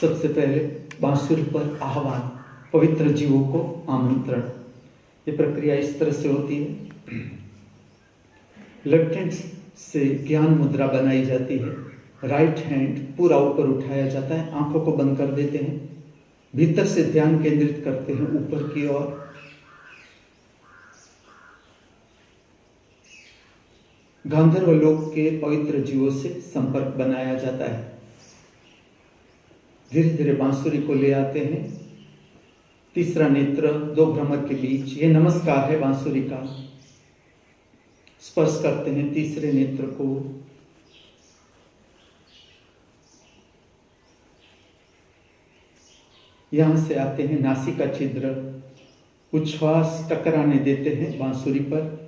सबसे पहले बांसुरी पर आह्वान, पवित्र जीवों को आमंत्रण। ये प्रक्रिया इस तरह से होती है। लेफ्ट हैंड से ज्ञान मुद्रा बनाई जाती है, राइट हैंड पूरा ऊपर उठाया जाता है, आंखों को बंद कर देते हैं, भीतर से ध्यान केंद्रित करते हैं ऊपर की ओर। गांधर्व लोक के पवित्र जीवों से संपर्क बनाया जाता है। धीरे धीरे बांसुरी को ले आते हैं, तीसरा नेत्र दो भ्रमर के बीच, ये नमस्कार है बांसुरी का। स्पर्श करते हैं तीसरे नेत्र को, यहां से आते हैं नासिका छिद्र, उच्छ्वास टकराने देते हैं बांसुरी पर।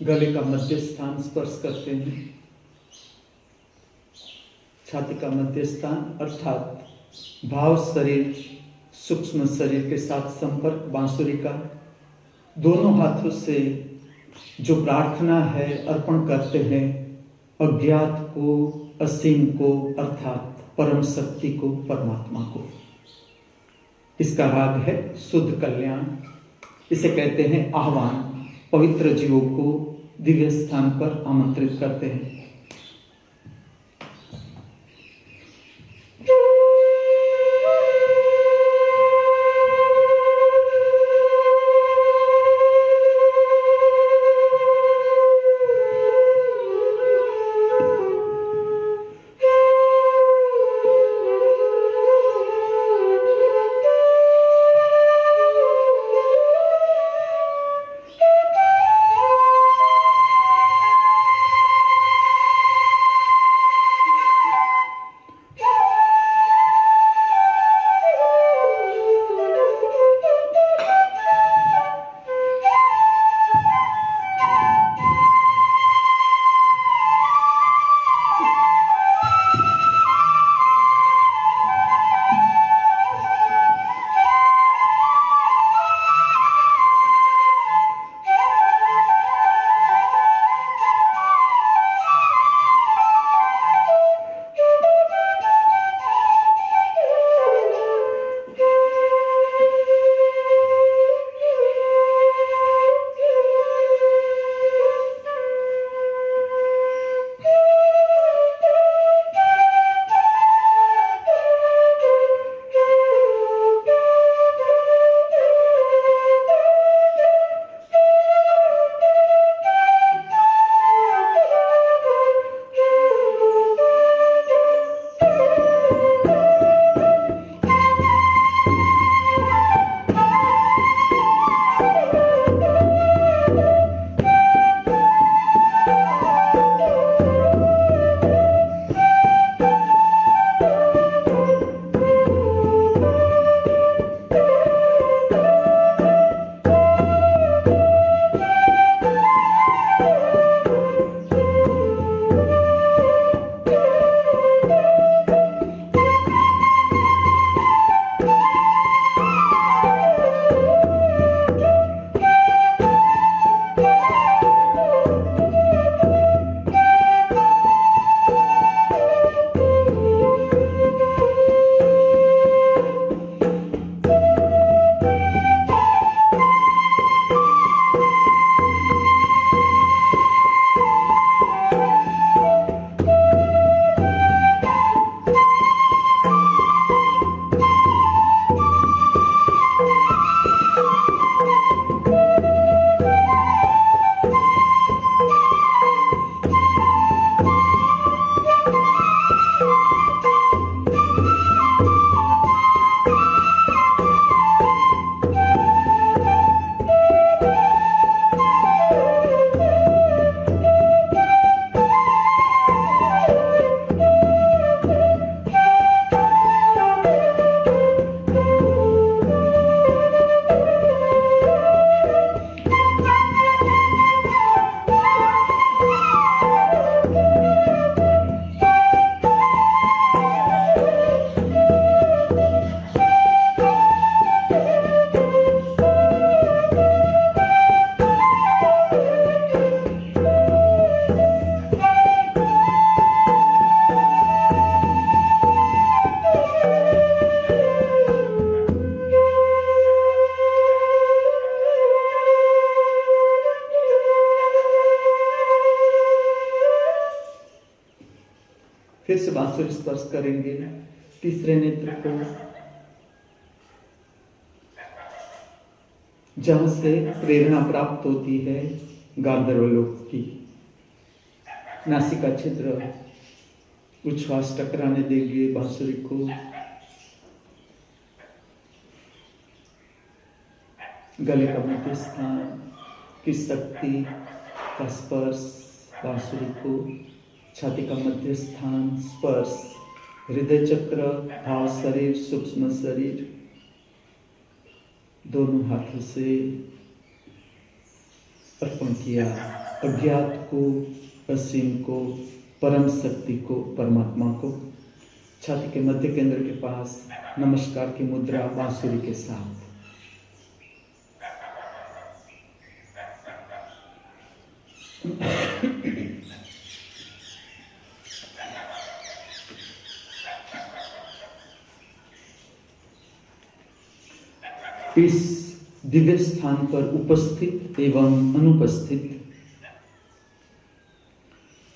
गले का मध्य स्थान स्पर्श करते हैं, छाती का मध्य स्थान अर्थात भाव शरीर, सूक्ष्म शरीर के साथ संपर्क बांसुरी का। दोनों हाथों से जो प्रार्थना है अर्पण करते हैं अज्ञात को, असीम को अर्थात परम शक्ति को, परमात्मा को। इसका राग है शुद्ध कल्याण। इसे कहते हैं आह्वान, पवित्र जीवों को दिव्य स्थान पर आमंत्रित करते हैं। फिर से बांसुरी स्पर्श करेंगे तीसरे नेत्र को, जहां से प्रेरणा प्राप्त होती है गांधर्वलोक की। नासिका छिद्र, उच्छ्वास टकराने देंगे बांसुरी को। गले का मध्य स्थान की शक्ति का स्पर्श बांसुरी को, छाती का मध्य स्थान स्पर्श, हृदय चक्र, भाव शरीर, सूक्ष्म शरीर, दोनों हाथों से अर्पण किया अज्ञात को, असीम को, परम शक्ति को, परमात्मा को। छाती के मध्य केंद्र के पास नमस्कार की मुद्रा बांसुरी के साथ। इस दिव्य स्थान पर उपस्थित एवं अनुपस्थित,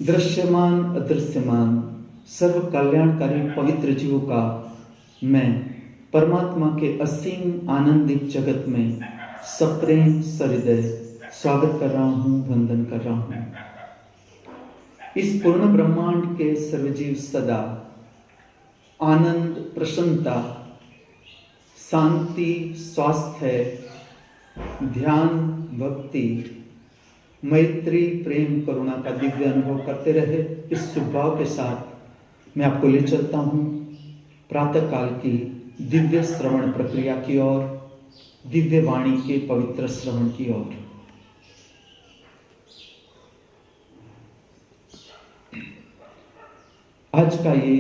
दृश्यमान अदृश्यमान सर्व कल्याणकारी पवित्र जीवों का मैं परमात्मा के असीम आनंदित जगत में सप्रेम सहृदय स्वागत कर रहा हूं, वंदन कर रहा हूं। इस पूर्ण ब्रह्मांड के सर्वजीव सदा आनंद, प्रसन्नता, शांति, स्वास्थ्य, ध्यान, भक्ति, मैत्री, प्रेम, करुणा का दिव्य अनुभव करते रहे। इस शुभ भाव के साथ मैं आपको ले चलता हूं प्रातः काल की दिव्य श्रवण प्रक्रिया की ओर, दिव्य वाणी के पवित्र श्रवण की ओर। आज का ये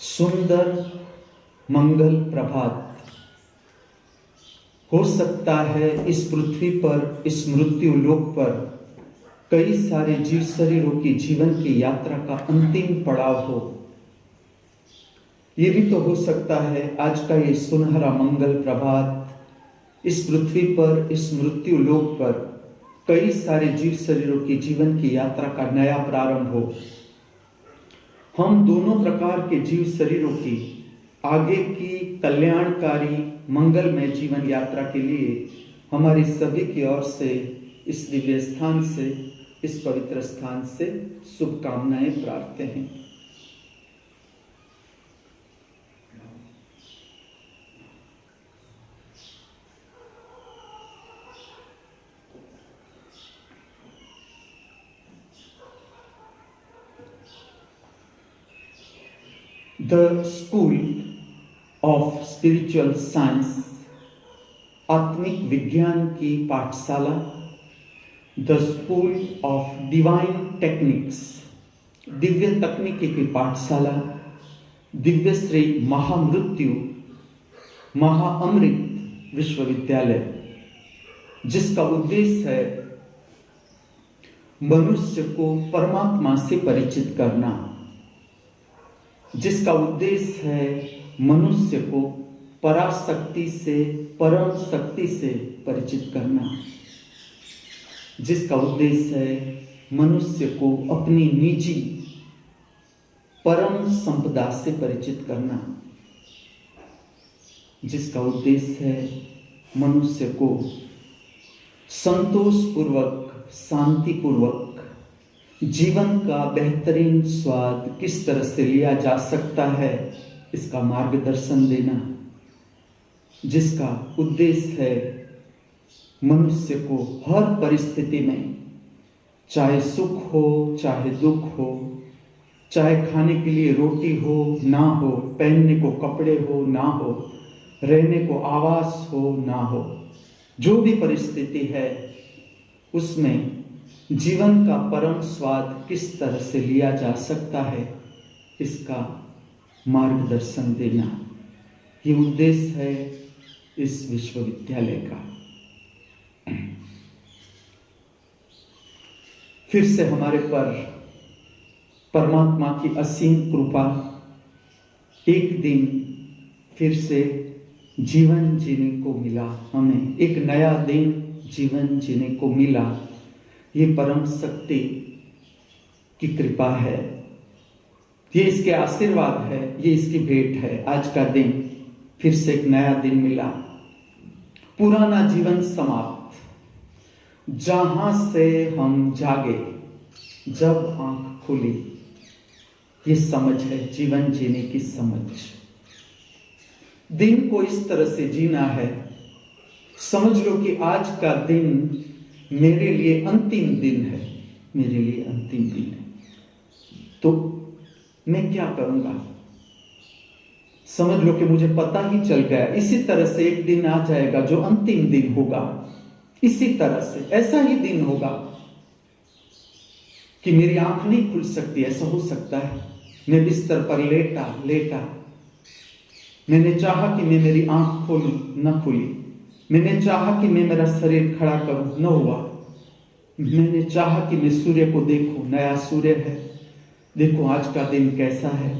सुंदर मंगल प्रभात हो सकता है इस पृथ्वी पर, इस मृत्यु लोक पर कई सारे जीव शरीरों की जीवन की यात्रा का अंतिम पड़ाव हो। ये भी तो हो सकता है आज का ये सुनहरा मंगल प्रभात इस पृथ्वी पर, इस मृत्यु लोक पर कई सारे जीव शरीरों की जीवन की यात्रा का नया प्रारंभ हो। हम दोनों प्रकार के जीव शरीरों की आगे की कल्याणकारी मंगलमय जीवन यात्रा के लिए हमारी सभी की ओर से, इस दिव्य स्थान से, इस पवित्र स्थान से शुभकामनाएं प्रार्थना हैं। The School of Spiritual Science, आत्मिक विज्ञान की पाठशाला, the school of divine techniques, Divya तकनीकी की पाठशाला, दिव्य श्री महामृत्यु महाअमृत विश्वविद्यालय, जिसका उद्देश्य है मनुष्य को परमात्मा से परिचित करना, जिसका उद्देश्य है मनुष्य को पराशक्ति से, परम शक्ति से परिचित करना, जिसका उद्देश्य है मनुष्य को अपनी निजी परम संपदा से परिचित करना, जिसका उद्देश्य है मनुष्य को संतोषपूर्वक, शांतिपूर्वक जीवन का बेहतरीन स्वाद किस तरह से लिया जा सकता है इसका मार्गदर्शन देना, जिसका उद्देश्य है मनुष्य को हर परिस्थिति में, चाहे सुख हो चाहे दुख हो, चाहे खाने के लिए रोटी हो ना हो, पहनने को कपड़े हो ना हो, रहने को आवास हो ना हो, जो भी परिस्थिति है उसमें जीवन का परम स्वाद किस तरह से लिया जा सकता है इसका मार्गदर्शन देना, ये उद्देश्य है इस विश्वविद्यालय का। फिर से हमारे पर परमात्मा की असीम कृपा, एक दिन फिर से जीवन जीने को मिला, हमें एक नया दिन जीवन जीने को मिला। ये परम शक्ति की कृपा है, ये इसके आशीर्वाद है, ये इसकी भेंट है। आज का दिन फिर से एक नया दिन मिला, पुराना जीवन समाप्त, जहां से हम जागे जब आंख खुली। ये समझ है जीवन जीने की समझ। दिन को इस तरह से जीना है, समझ लो कि आज का दिन मेरे लिए अंतिम दिन है, मेरे लिए अंतिम दिन है। तो मैं क्या करूंगा? समझ लो कि मुझे पता ही चल गया, इसी तरह से एक दिन आ जाएगा जो अंतिम दिन होगा। इसी तरह से ऐसा ही दिन होगा कि मेरी आंख नहीं खुल सकती। ऐसा हो सकता है मैं बिस्तर पर लेटा, मैंने चाहा कि मैं मेरी आंख खोलूं, न खुली। मैंने चाहा कि मैं मेरा शरीर खड़ा करूं, न हुआ। मैंने चाहा कि मैं सूर्य को देखूं, नया सूर्य है, देखो आज का दिन कैसा है,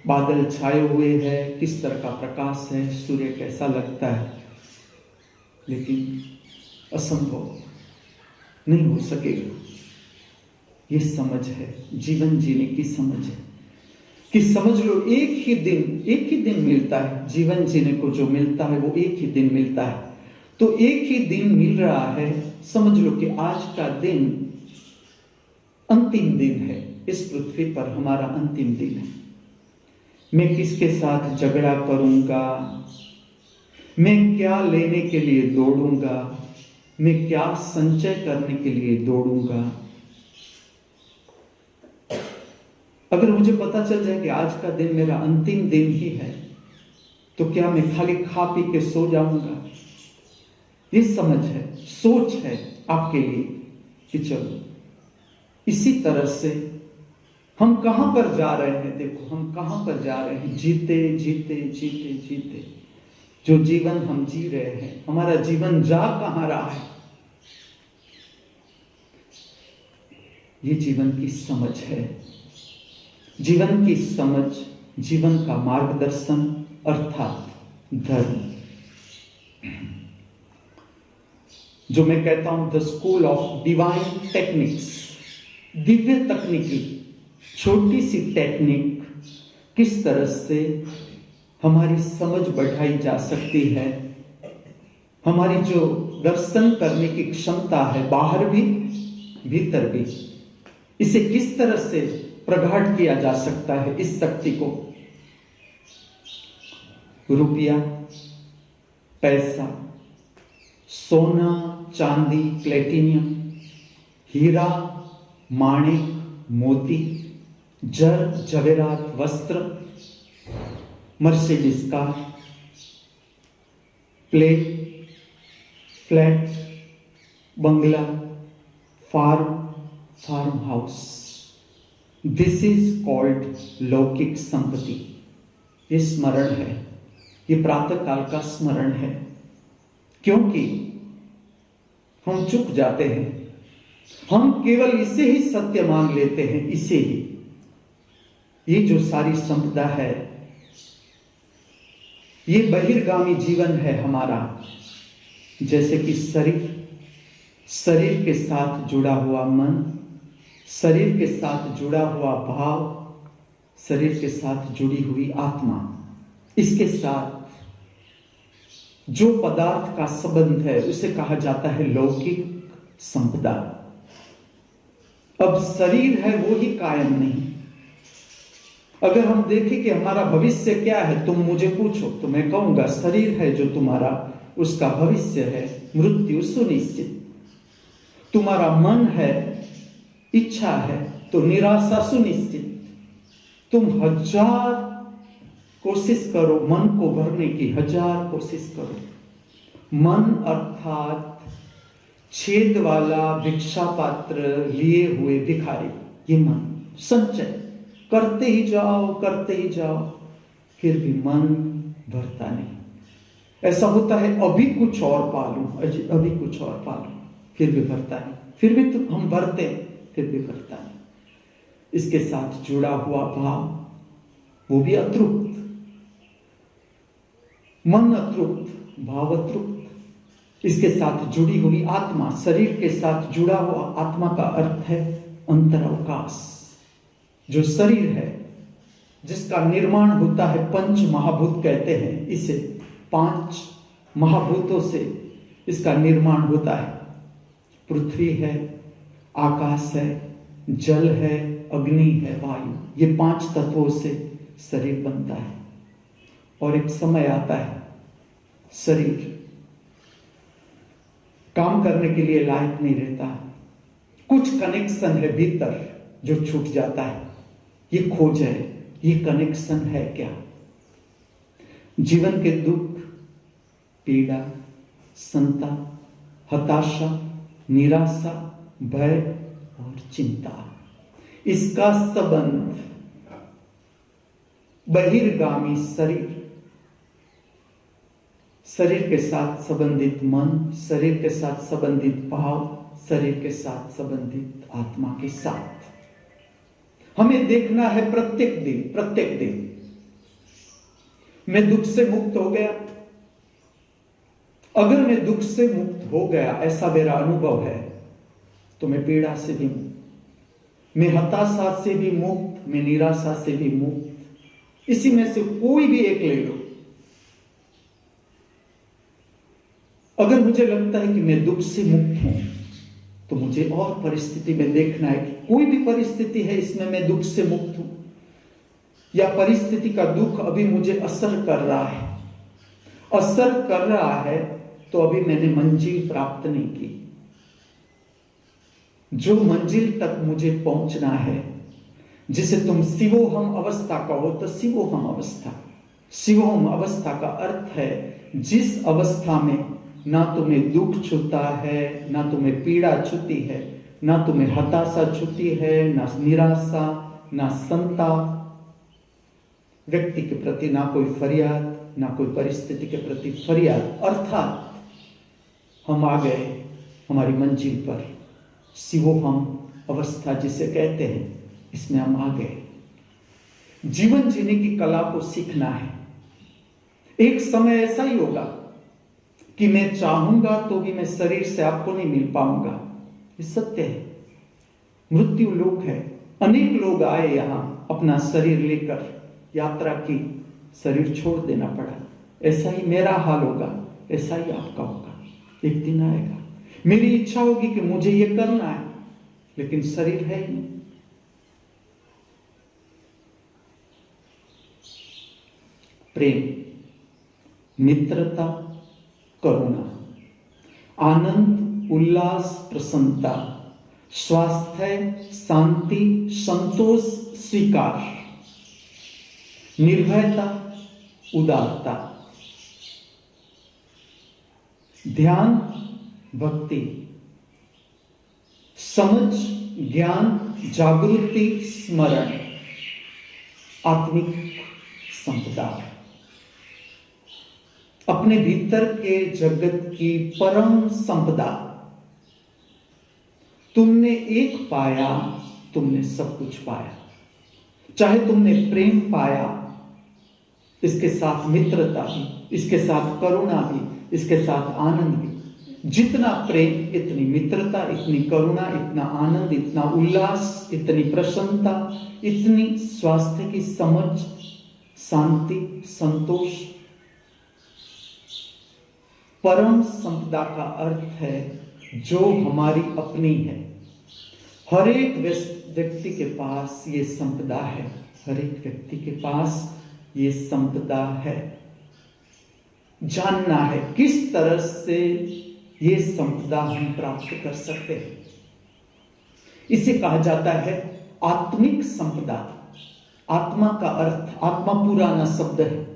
बादल छाए हुए हैं, किस तरह का प्रकाश है, सूर्य कैसा लगता है। लेकिन असंभव, नहीं हो सकेगा। ये समझ है, जीवन जीने की समझ है कि समझ लो एक ही दिन मिलता है। जीवन जीने को जो मिलता है वो एक ही दिन मिलता है। तो एक ही दिन मिल रहा है, समझ लो कि आज का दिन अंतिम दिन है, इस पृथ्वी पर हमारा अंतिम दिन है। मैं किसके साथ झगड़ा करूंगा, मैं क्या लेने के लिए दौड़ूंगा, मैं क्या संचय करने के लिए दौड़ूंगा। अगर मुझे पता चल जाए कि आज का दिन मेरा अंतिम दिन ही है, तो क्या मैं खाली खा पी के सो जाऊंगा? ये समझ है, सोच है आपके लिए कि चलो इसी तरह से हम कहां पर जा रहे हैं। देखो हम कहां पर जा रहे हैं, जीते जीते जीते जीते जो जीवन हम जी रहे हैं, हमारा जीवन जा कहां रहा है, ये जीवन की समझ है। जीवन की समझ, जीवन का मार्गदर्शन अर्थात धर्म, जो मैं कहता हूं the school of divine techniques, Divya तकनीकी, छोटी सी टेक्निक किस तरह से हमारी समझ बढ़ाई जा सकती है, हमारी जो दर्शन करने की क्षमता है बाहर भी भीतर भी, इसे किस तरह से प्रगाढ़ किया जा सकता है। इस शक्ति को रुपया, पैसा, सोना, चांदी, प्लेटिनियम, हीरा, माणिक, मोती, जर जवेरात, वस्त्र, मर्सिडीज कार, प्लेन, फ्लैट, बंगला, farm house, this is called लौकिक संपत्ति। ये स्मरण है, ये प्रातः काल का स्मरण है, क्योंकि हम चुक जाते हैं, हम केवल इसे ही सत्य मान लेते हैं, इसे ही। ये जो सारी संपदा है, ये बहिर्गामी जीवन है हमारा। जैसे कि शरीर के साथ जुड़ा हुआ मन, शरीर के साथ जुड़ा हुआ भाव, शरीर के साथ जुड़ी हुई आत्मा, इसके साथ जो पदार्थ का संबंध है उसे कहा जाता है लौकिक संपदा। अब शरीर है वो ही कायम नहीं। अगर हम देखें कि हमारा भविष्य क्या है, तुम मुझे पूछो तो मैं कहूंगा शरीर है जो तुम्हारा, उसका भविष्य है मृत्यु सुनिश्चित। तुम्हारा मन है, इच्छा है तो निराशा सुनिश्चित। तुम 1000 कोशिश करो मन को भरने की, 1000 कोशिश करो। मन अर्थात छेद वाला भिक्षा पात्र लिए हुए भिखारी, ये मन संचय करते ही जाओ, फिर भी मन भरता नहीं। ऐसा होता है अभी कुछ और पालूं, अभी कुछ और पालूं, फिर भी भरता नहीं। फिर भी तो हम भरते, फिर भी भरता नहीं। इसके साथ जुड़ा हुआ भाव, वो भी अतृप्त, मन अतृप्त, भाव अतृप्त। इसके साथ जुड़ी हुई आत्मा, शरीर के साथ जुड़ा हुआ आत्मा का अर्थ है अंतरावकाश। जो शरीर है जिसका निर्माण होता है, पंच महाभूत कहते हैं इसे, 5 महाभूतों से इसका निर्माण होता है। पृथ्वी है, आकाश है, जल है, अग्नि है, वायु, ये 5 तत्वों से शरीर बनता है। और एक समय आता है शरीर काम करने के लिए लायक नहीं रहता, कुछ कनेक्शन है भीतर जो छूट जाता है। ये खोज है, ये कनेक्शन है क्या? जीवन के दुख, पीड़ा, चिंता, हताशा, निराशा, भय और चिंता, इसका संबंध बहिर्गामी शरीर के साथ संबंधित मन, शरीर के साथ संबंधित भाव, शरीर के साथ संबंधित आत्मा के साथ हमें देखना है प्रत्येक दिन। मैं दुख से मुक्त हो गया। अगर मैं दुख से मुक्त हो गया, ऐसा मेरा अनुभव है, तो मैं पीड़ा से भी मुक्त, मैं हताशा से भी मुक्त, मैं निराशा से भी मुक्त। इसी में से कोई भी एक ले लो। अगर मुझे लगता है कि मैं दुख से मुक्त हूं, तो मुझे और परिस्थिति में देखना है कि कोई भी परिस्थिति है, इसमें मैं दुख से मुक्त हूं, या परिस्थिति का दुख अभी मुझे असर कर रहा है, तो अभी मैंने मंजिल प्राप्त नहीं की। जो मंजिल तक मुझे पहुंचना है, जिसे तुम शिवोहम अवस्था कहो, तो शिवोहम अवस्था का अर्थ है जिस अवस्था में ना तुम्हें दुख छूता है, ना तुम्हें पीड़ा छूती है, ना तुम्हें हताशा छूती है, ना निराशा, ना चिंता, व्यक्ति के प्रति ना कोई फरियाद, ना कोई परिस्थिति के प्रति फरियाद। अर्थात हम आ गए हमारी मंजिल पर, शिवोहम अवस्था जिसे कहते हैं, इसमें हम आ गए। जीवन जीने की कला को सीखना है। एक समय ऐसा ही होगा कि मैं चाहूंगा तो भी मैं शरीर से आपको नहीं मिल पाऊंगा, ये सत्य है। मृत्यु लोक है। अनेक लोग आए यहां अपना शरीर लेकर, यात्रा की, शरीर छोड़ देना पड़ा। ऐसा ही मेरा हाल होगा, ऐसा ही आपका होगा। एक दिन आएगा, मेरी इच्छा होगी कि मुझे ये करना है, लेकिन शरीर है ही नहीं। प्रेम, मित्रता, करुणा, आनंद, उल्लास, प्रसन्नता, स्वास्थ्य, शांति, संतोष, स्वीकार, निर्भयता, उदारता, ध्यान, भक्ति, समझ, ज्ञान, जागृति, स्मरण, आत्मिक संपदा, अपने भीतर के जगत की परम संपदा। तुमने एक पाया, तुमने सब कुछ पाया। चाहे तुमने प्रेम पाया, इसके साथ मित्रता भी, इसके साथ करुणा भी, इसके साथ आनंद भी। जितना प्रेम, इतनी मित्रता, इतनी करुणा, इतना आनंद, इतना उल्लास, इतनी प्रसन्नता, इतनी स्वास्थ्य की समझ, शांति, संतोष। परम संपदा का अर्थ है जो हमारी अपनी है। हर एक व्यक्ति के पास ये संपदा है, हर एक व्यक्ति के पास ये संपदा है। जानना है किस तरह से ये संपदा हम प्राप्त कर सकते हैं। इसे कहा जाता है आत्मिक संपदा। आत्मा का अर्थ, आत्मा पुराना शब्द है।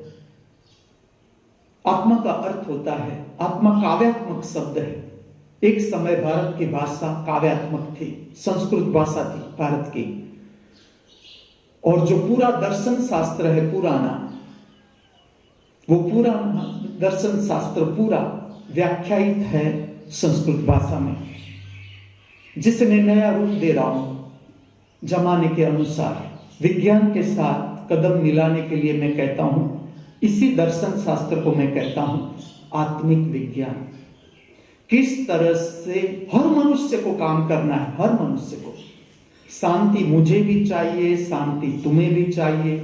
आत्मा का अर्थ होता है, आत्मा काव्यात्मक शब्द है। एक समय भारत की भाषा काव्यात्मक थी, संस्कृत भाषा थी भारत की। और जो पूरा दर्शन शास्त्र है पुराना, वो पूरा दर्शन शास्त्र पूरा व्याख्यायित है संस्कृत भाषा में, जिसे मैं नया रूप दे रहा हूं जमाने के अनुसार। विज्ञान के साथ कदम मिलाने के लिए मैं कहता हूं, इसी दर्शन शास्त्र को मैं कहता हूं आत्मिक विज्ञान। किस तरह से हर मनुष्य को काम करना है, हर मनुष्य को। शांति मुझे भी चाहिए, शांति तुम्हें भी चाहिए,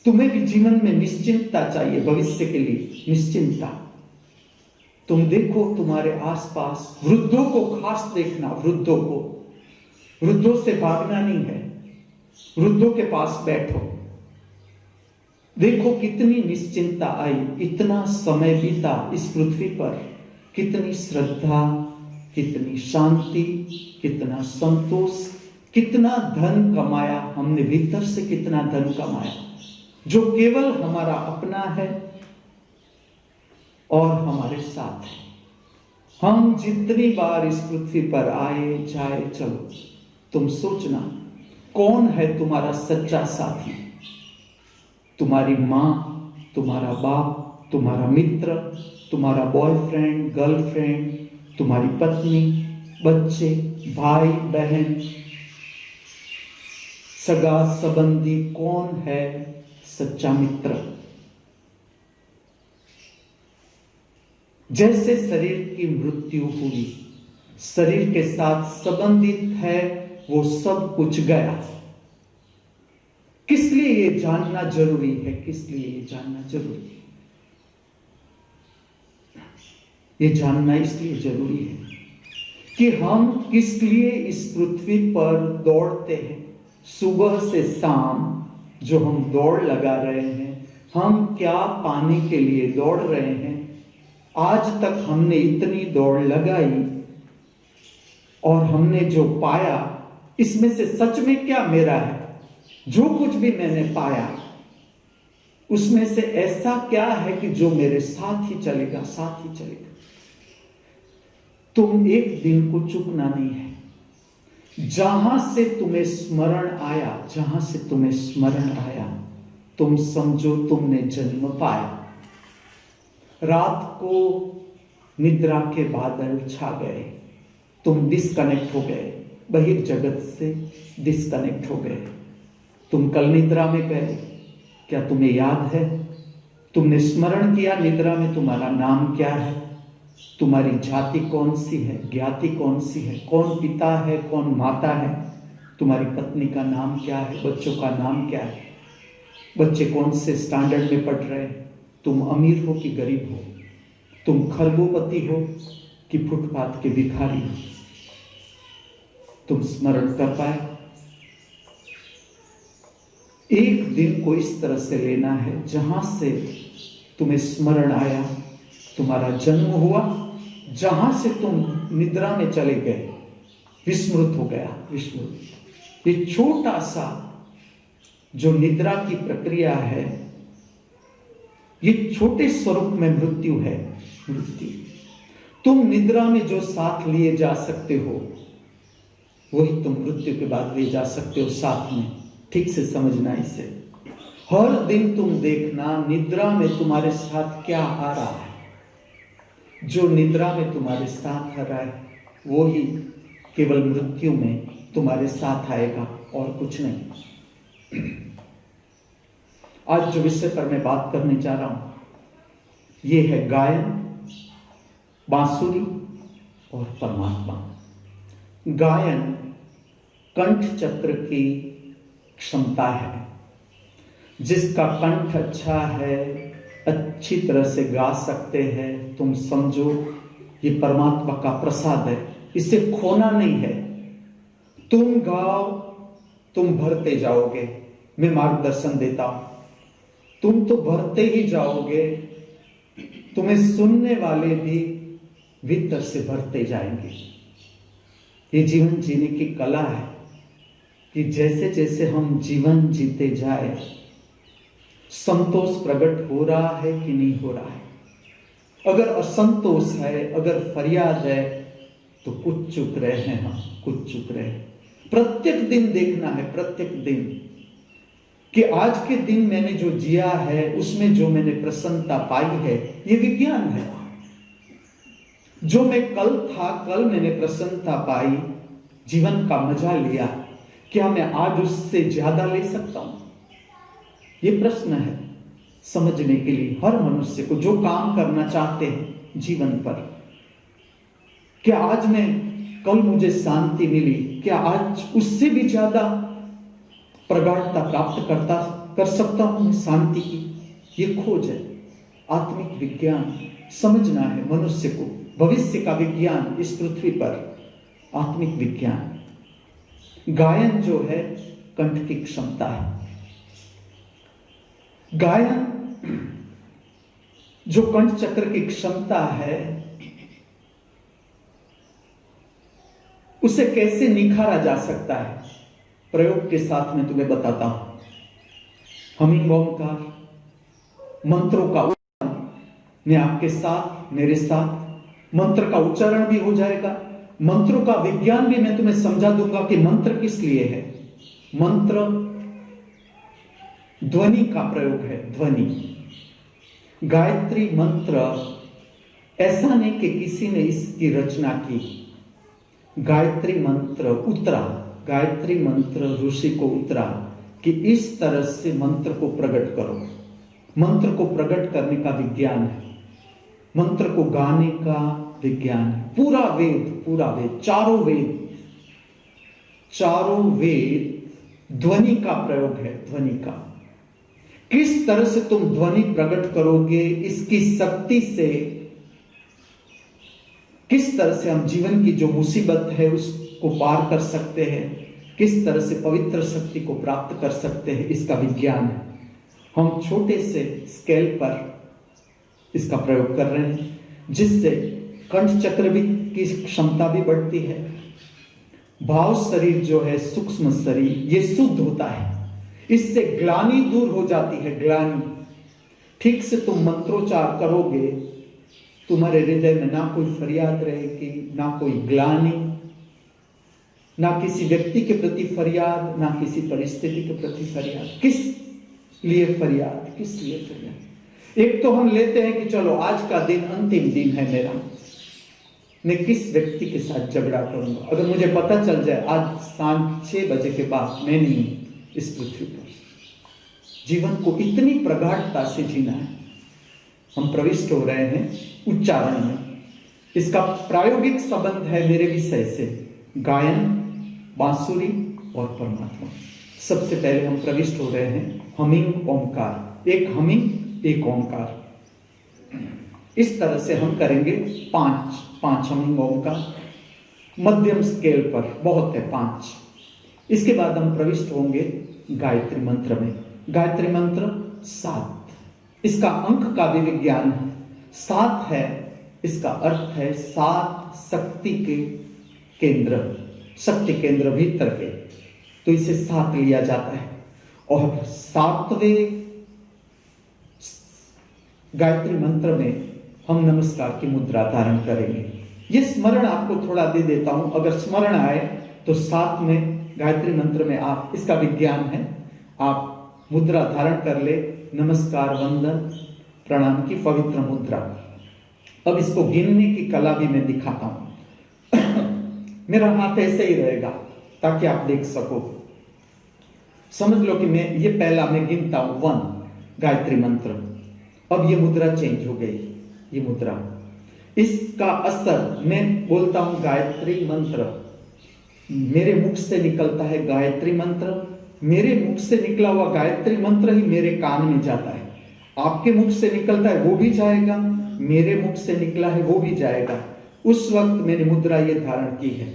तुम्हें भी जीवन में निश्चिंतता चाहिए, भविष्य के लिए निश्चिंतता। तुम देखो तुम्हारे आसपास वृद्धों को खास देखना, वृद्धों से भागना नहीं है, वृद्धों के पास बैठो, देखो कितनी निश्चिंतता आई, इतना समय बीता इस पृथ्वी पर, कितनी श्रद्धा, कितनी शांति, कितना संतोष, कितना धन कमाया हमने, भीतर से कितना धन कमाया जो केवल हमारा अपना है और हमारे साथ है। हम जितनी बार इस पृथ्वी पर आए जाए, चलो तुम सोचना कौन है तुम्हारा सच्चा साथी? तुम्हारी मां, तुम्हारा बाप, तुम्हारा मित्र, तुम्हारा बॉयफ्रेंड, गर्लफ्रेंड, तुम्हारी पत्नी, बच्चे, भाई बहन, सगा संबंधी, कौन है सच्चा मित्र? जैसे शरीर की मृत्यु हुई, शरीर के साथ संबंधित है वो सब कुछ गया। किस लिए ये जानना जरूरी है? किस लिए ये जानना जरूरी है? ये जानना इसलिए जरूरी है कि हम किस लिए इस पृथ्वी पर दौड़ते हैं। सुबह से शाम जो हम दौड़ लगा रहे हैं, हम क्या पाने के लिए दौड़ रहे हैं? आज तक हमने इतनी दौड़ लगाई और हमने जो पाया, इसमें से सच में क्या मेरा है? जो कुछ भी मैंने पाया उसमें से ऐसा क्या है कि जो मेरे साथ ही चलेगा, साथ ही चलेगा? तुम एक दिन को चूकना नहीं है। जहां से तुम्हें स्मरण आया, जहां से तुम्हें स्मरण आया, तुम समझो तुमने जन्म पाया। रात को निद्रा के बादल छा गए, तुम डिस्कनेक्ट हो गए, बहिर्जगत से डिस्कनेक्ट हो गए। तुम कल निद्रा में गए, क्या तुम्हें याद है? तुमने स्मरण किया निद्रा में तुम्हारा नाम क्या है, तुम्हारी जाति कौन सी है, ज्ञाति कौन सी है, कौन पिता है, कौन माता है, तुम्हारी पत्नी का नाम क्या है, बच्चों का नाम क्या है, बच्चे कौन से स्टैंडर्ड में पढ़ रहे हैं, तुम अमीर हो कि गरीब हो, तुम खरगोपति हो कि फुटपाथ के भिखारी हो? तुम स्मरण कर पाए? एक दिन को इस तरह से लेना है जहां से तुम्हें स्मरण आया, तुम्हारा जन्म हुआ, जहां से तुम निद्रा में चले गए, विस्मृत हो गया, विस्मृत। ये छोटा सा जो निद्रा की प्रक्रिया है, ये छोटे स्वरूप में मृत्यु है। मृत्यु तुम निद्रा में जो साथ लिए जा सकते हो, वही तुम मृत्यु के बाद ले जा सकते हो साथ में। ठीक से समझना इसे। हर दिन तुम देखना निद्रा में तुम्हारे साथ क्या आ रहा है। जो निद्रा में तुम्हारे साथ आ रहा है वो ही केवल मृत्यु में तुम्हारे साथ आएगा और कुछ नहीं। आज जो विषय पर मैं बात करने जा रहा हूं ये है गायन, बांसुरी और परमात्मा। गायन कंठ चक्र की क्षमता है। जिसका कंठ अच्छा है, अच्छी तरह से गा सकते हैं, तुम समझो ये परमात्मा का प्रसाद है, इसे खोना नहीं है। तुम गाओ, तुम भरते जाओगे। मैं मार्गदर्शन देता हूं, तुम तो भरते ही जाओगे, तुम्हें सुनने वाले भी भीतर से भरते जाएंगे। ये जीवन जीने की कला है कि जैसे जैसे हम जीवन जीते जाए, संतोष प्रकट हो रहा है कि नहीं हो रहा है। अगर असंतोष है, अगर फरियाद है, तो कुछ चुक रहे हैं हम, कुछ चुक रहे हैं। प्रत्येक दिन देखना है, प्रत्येक दिन कि आज के दिन मैंने जो जिया है उसमें जो मैंने प्रसन्नता पाई है, ये विज्ञान है। जो मैं कल था, कल मैंने प्रसन्नता पाई, जीवन का मजा लिया, क्या मैं आज उससे ज्यादा ले सकता हूं? ये प्रश्न है समझने के लिए हर मनुष्य को जो काम करना चाहते हैं जीवन पर। क्या आज मैं, कल मुझे शांति मिली, क्या आज उससे भी ज्यादा प्रगाढ़ता प्राप्त कर सकता हूं शांति की, ये खोज है। आत्मिक विज्ञान समझना है मनुष्य को, भविष्य का विज्ञान इस पृथ्वी पर, आत्मिक विज्ञान। गायन जो है कंठ की क्षमता है। गायन जो कंठ चक्र की क्षमता है, उसे कैसे निखारा जा सकता है, प्रयोग के साथ मैं तुम्हें बताता हूं। हमिंग ओमकार, मंत्रों का उच्चारण मैं आपके साथ, मेरे साथ मंत्र का उच्चारण भी हो जाएगा, मंत्रों का विज्ञान भी मैं तुम्हें समझा दूंगा कि मंत्र किस लिए है। मंत्र ध्वनि का प्रयोग है, ध्वनि। गायत्री मंत्र ऐसा नहीं कि किसी ने इसकी रचना की, गायत्री मंत्र उतरा, गायत्री मंत्र ऋषि को उतरा कि इस तरह से मंत्र को प्रकट करो। मंत्र को प्रकट करने का विज्ञान है, मंत्र को गाने का विज्ञान है। पूरा वेद, चारों वेद ध्वनि का प्रयोग है, ध्वनि का। किस तरह से तुम ध्वनि प्रकट करोगे, इसकी शक्ति से किस तरह से हम जीवन की जो मुसीबत है उसको पार कर सकते हैं, किस तरह से पवित्र शक्ति को प्राप्त कर सकते हैं, इसका विज्ञान है। हम छोटे से स्केल पर इसका प्रयोग कर रहे हैं, जिससे कंठ चक्र भी की क्षमता भी बढ़ती है। भाव शरीर जो है, सूक्ष्म शरीर, ये शुद्ध होता है, इससे ग्लानि दूर हो जाती है, ग्लानि। ठीक से तुम मंत्रोच्चार करोगे, तुम्हारे हृदय में ना कोई फरियाद रहेगी, ना कोई ग्लानि, ना किसी व्यक्ति के प्रति फरियाद, ना किसी परिस्थिति के प्रति फरियाद। किस लिए फरियाद, किस लिए फरियाद? एक तो हम लेते हैं कि चलो आज का दिन अंतिम दिन है मेरा, मैं किस व्यक्ति के साथ झगड़ा करूंगा, अगर मुझे पता चल जाए आज शाम 6 बजे के बाद मैं नहीं हूं इस पृथ्वी पर। जीवन को इतनी प्रगाढ़ता से जीना है। हम प्रविष्ट हो रहे हैं उच्चारण में, इसका प्रायोगिक संबंध है मेरे विषय से, गायन, बांसुरी और परमात्मा। सबसे पहले हम प्रविष्ट हो रहे हैं हमिंग ओमकार, एक हमिंग एक ओमकार। इस तरह से हम करेंगे 5 हमिंग ओमकार, मध्यम स्केल पर, बहुत है 5। इसके बाद हम प्रविष्ट होंगे गायत्री मंत्र में। गायत्री मंत्र 7, इसका अंक का भी विज्ञान है। 7 है, इसका अर्थ है 7 शक्ति के केंद्र, शक्ति केंद्र भीतर के, तो इसे 7 लिया जाता है। और 7वें गायत्री मंत्र में हम नमस्कार की मुद्रा धारण करेंगे। ये स्मरण आपको थोड़ा दे देता हूं, अगर स्मरण आए तो 7 में गायत्री मंत्र में आप, इसका विज्ञान है, आप मुद्रा धारण कर ले, नमस्कार, वंदन, प्रणाम की पवित्र मुद्रा। अब इसको गिनने की कला भी मैं दिखाता हूं। मेरा हाथ ऐसे ही रहेगा ताकि आप देख सको। समझ लो कि मैं ये पहला मैं गिनता हूं 1 गायत्री मंत्र। अब ये मुद्रा चेंज हो गई, ये मुद्रा, इसका असर, मैं बोलता हूं गायत्री मंत्र, मेरे मुख से निकलता है गायत्री मंत्र, मेरे मुख से निकला हुआ गायत्री मंत्र ही मेरे कान में जाता है, आपके मुख से निकलता है वो भी जाएगा, मेरे मुख से निकला है वो भी जाएगा। उस वक्त मैंने मुद्रा ये धारण की है,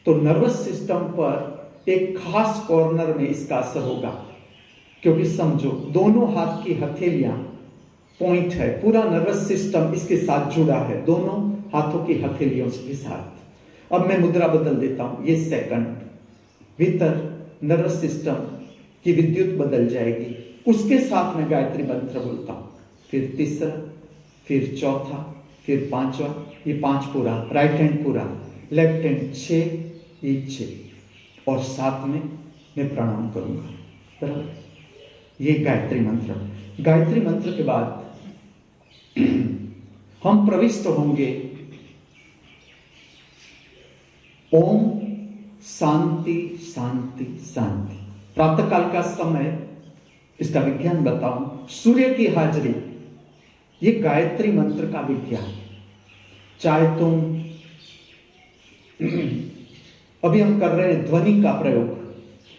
तो नर्वस सिस्टम पर एक खास कॉर्नर में इसका असर होगा। क्योंकि समझो दोनों हाथ की हथेलियां पॉइंट है, पूरा नर्वस सिस्टम इसके साथ जुड़ा है, दोनों हाथों की हथेलियों के साथ। अब मैं मुद्रा बदल देता हूं, ये सेकंड भीतर नर्वस सिस्टम की विद्युत बदल जाएगी, उसके साथ मैं गायत्री मंत्र बोलता हूं, फिर तीसरा, फिर चौथा, फिर 5वां, ये 5 पूरा, राइट हैंड पूरा, लेफ्ट हैंड 6, ये 6, और 7 में मैं प्रणाम करूंगा, बराबर। ये गायत्री मंत्र। गायत्री मंत्र के बाद हम प्रविष्ट होंगे ओम शांति शांति शांति। प्रातःकाल का समय, इसका विज्ञान बताऊं, सूर्य की हाजिरी, ये गायत्री मंत्र का विज्ञान। चाहे तुम अभी हम कर रहे हैं ध्वनि का प्रयोग,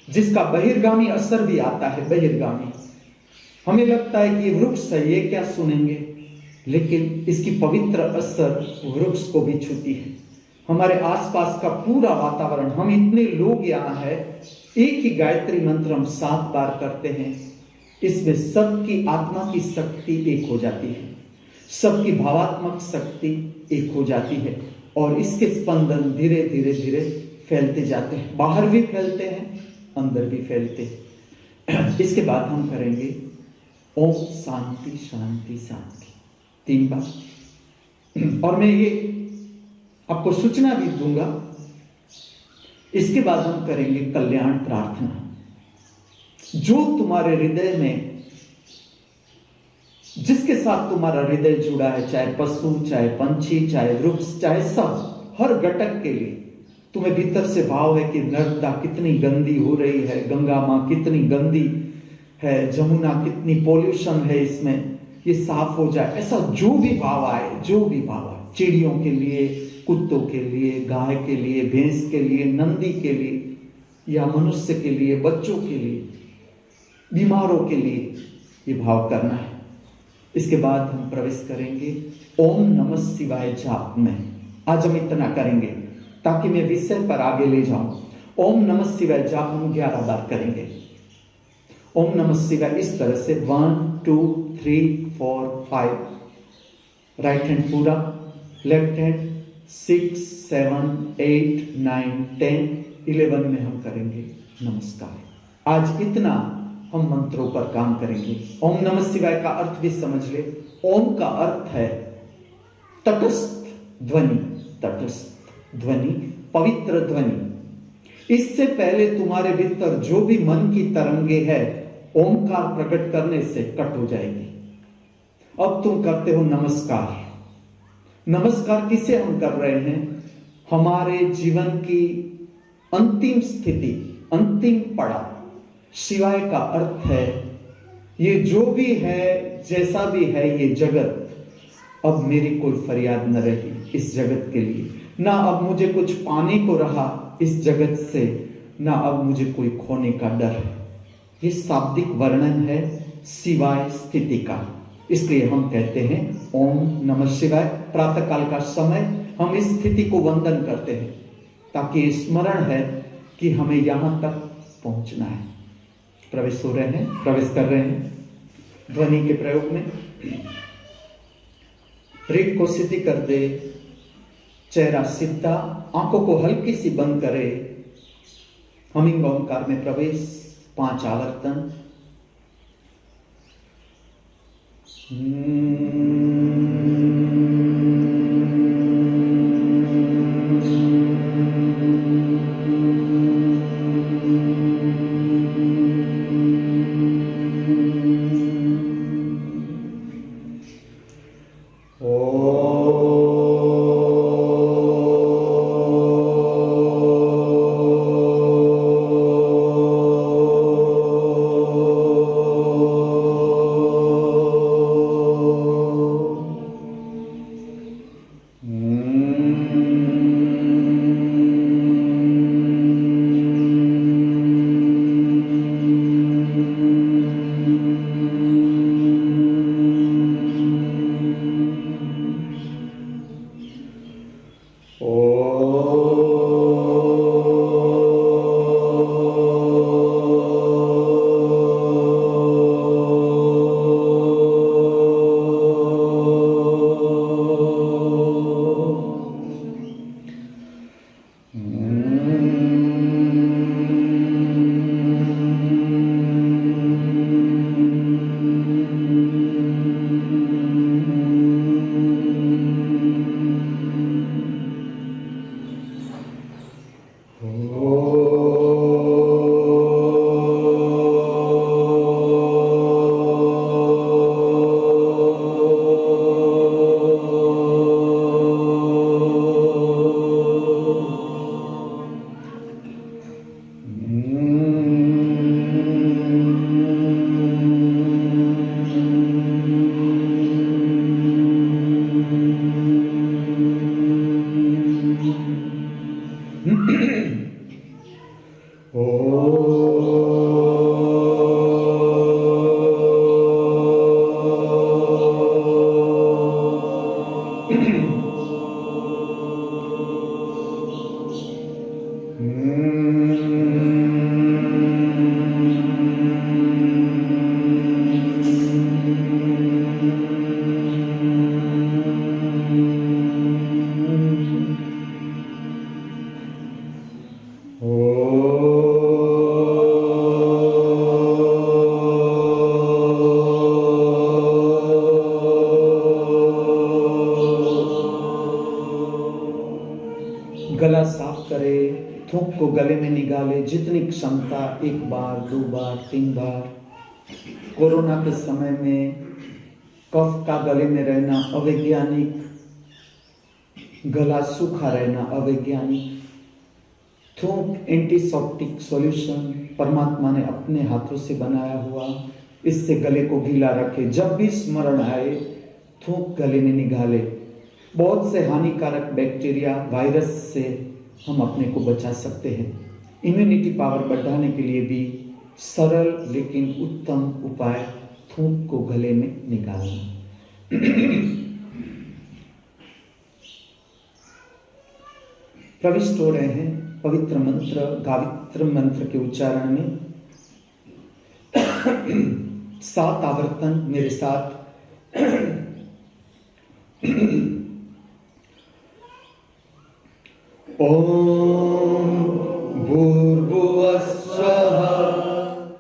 जिसका बहिर्गामी असर भी आता है, बहिर्गामी, हमें लगता है कि वृक्ष है, ये क्या सुनेंगे, लेकिन इसकी पवित्र असर वृक्ष को भी छूती है। हमारे आसपास का पूरा वातावरण, हम इतने लोग यहाँ है, एक ही गायत्री मंत्र हम 7 बार करते हैं, इसमें सबकी आत्मा की शक्ति एक हो जाती है, सबकी भावात्मक शक्ति एक हो जाती है और इसके स्पंदन धीरे धीरे धीरे फैलते जाते हैं, बाहर भी फैलते हैं, अंदर भी फैलते हैं। इसके बाद हम करेंगे ओम शांति शांति शांति 3 बार, और मैं ये आपको सूचना भी दूंगा। इसके बाद हम करेंगे कल्याण प्रार्थना। जो तुम्हारे हृदय में, जिसके साथ तुम्हारा हृदय जुड़ा है, चाहे पशु, चाहे पंछी, चाहे वृक्ष, चाहे सब, हर घटक के लिए तुम्हें भीतर से भाव है कि नर्मदा कितनी गंदी हो रही है, गंगा माँ कितनी गंदी है, जमुना कितनी पॉल्यूशन है, इसमें ये साफ हो जाए। ऐसा जो भी भाव आए, जो भी भाव आए, चिड़ियों के लिए, कुत्तों के लिए, गाय के लिए, भैंस के लिए, नंदी के लिए, या मनुष्य के लिए, बच्चों के लिए, बीमारों के लिए, ये भाव करना है। इसके बाद हम प्रवेश करेंगे ओम नमः शिवाय जाप में। आज हम इतना करेंगे ताकि मैं विषय पर आगे ले जाऊं। ओम नमः शिवाय जाप हम 11 बार करेंगे। ओम नमः शिवाय इस तरह से 1 2 3 4 5, राइट हैंड पूरा, लेफ्ट हैंड 6 7 8 9 10 11 में हम करेंगे नमस्कार। आज इतना हम मंत्रों पर काम करेंगे। ओम नमः शिवाय का अर्थ भी समझ ले। ओम का अर्थ है तटस्थ ध्वनि, तटस्थ ध्वनि, पवित्र ध्वनि। इससे पहले तुम्हारे भीतर जो भी मन की तरंगे है, ओमकार प्रकट करने से कट हो जाएगी। अब तुम करते हो नमस्कार। नमस्कार किसे हम कर रहे हैं? हमारे जीवन की अंतिम स्थिति, अंतिम पड़ाव। शिवाय का अर्थ है ये जो भी है, जैसा भी है ये जगत, अब मेरी कोई फरियाद न रही इस जगत के लिए, ना अब मुझे कुछ पाने को रहा इस जगत से, ना अब मुझे कोई खोने का डर है। ये शाब्दिक वर्णन है शिवाय स्थिति का। इसलिए हम कहते हैं ओम नमः शिवाय। प्रातः काल का समय हम इस स्थिति को वंदन करते हैं ताकि स्मरण है कि हमें यहां तक पहुंचना है। प्रवेश हो रहे हैं, प्रवेश कर रहे हैं ध्वनि के प्रयोग में। रीढ़ को सीधी कर दे, चेहरा सीधा, आंखों को हल्की सी बंद करे। हमिंग ओंकार में प्रवेश, 5 आवर्तन। गला साफ करे, थूक को गले में निकाले जितनी क्षमता, 1 बार 2 बार 3 बार। कोरोना के समय में कफ का गले में रहना अवैज्ञानिक, गला सूखा रहना अवैज्ञानिक। थूक एंटीसेप्टिक सॉल्यूशन परमात्मा ने अपने हाथों से बनाया हुआ, इससे गले को गीला रखे। जब भी स्मरण आए थूक गले में निकाले। बहुत से हानिकारक बैक्टीरिया, वायरस से हम अपने को बचा सकते हैं। इम्यूनिटी पावर बढ़ाने के लिए भी सरल लेकिन उत्तम उपाय थूक को गले में निकालना। प्रविष्ट हो रहे हैं पवित्र मंत्र, गायत्री मंत्र के उच्चारण में। 7 आवर्तन मेरे साथ। ओम भूर्भुवस्सुः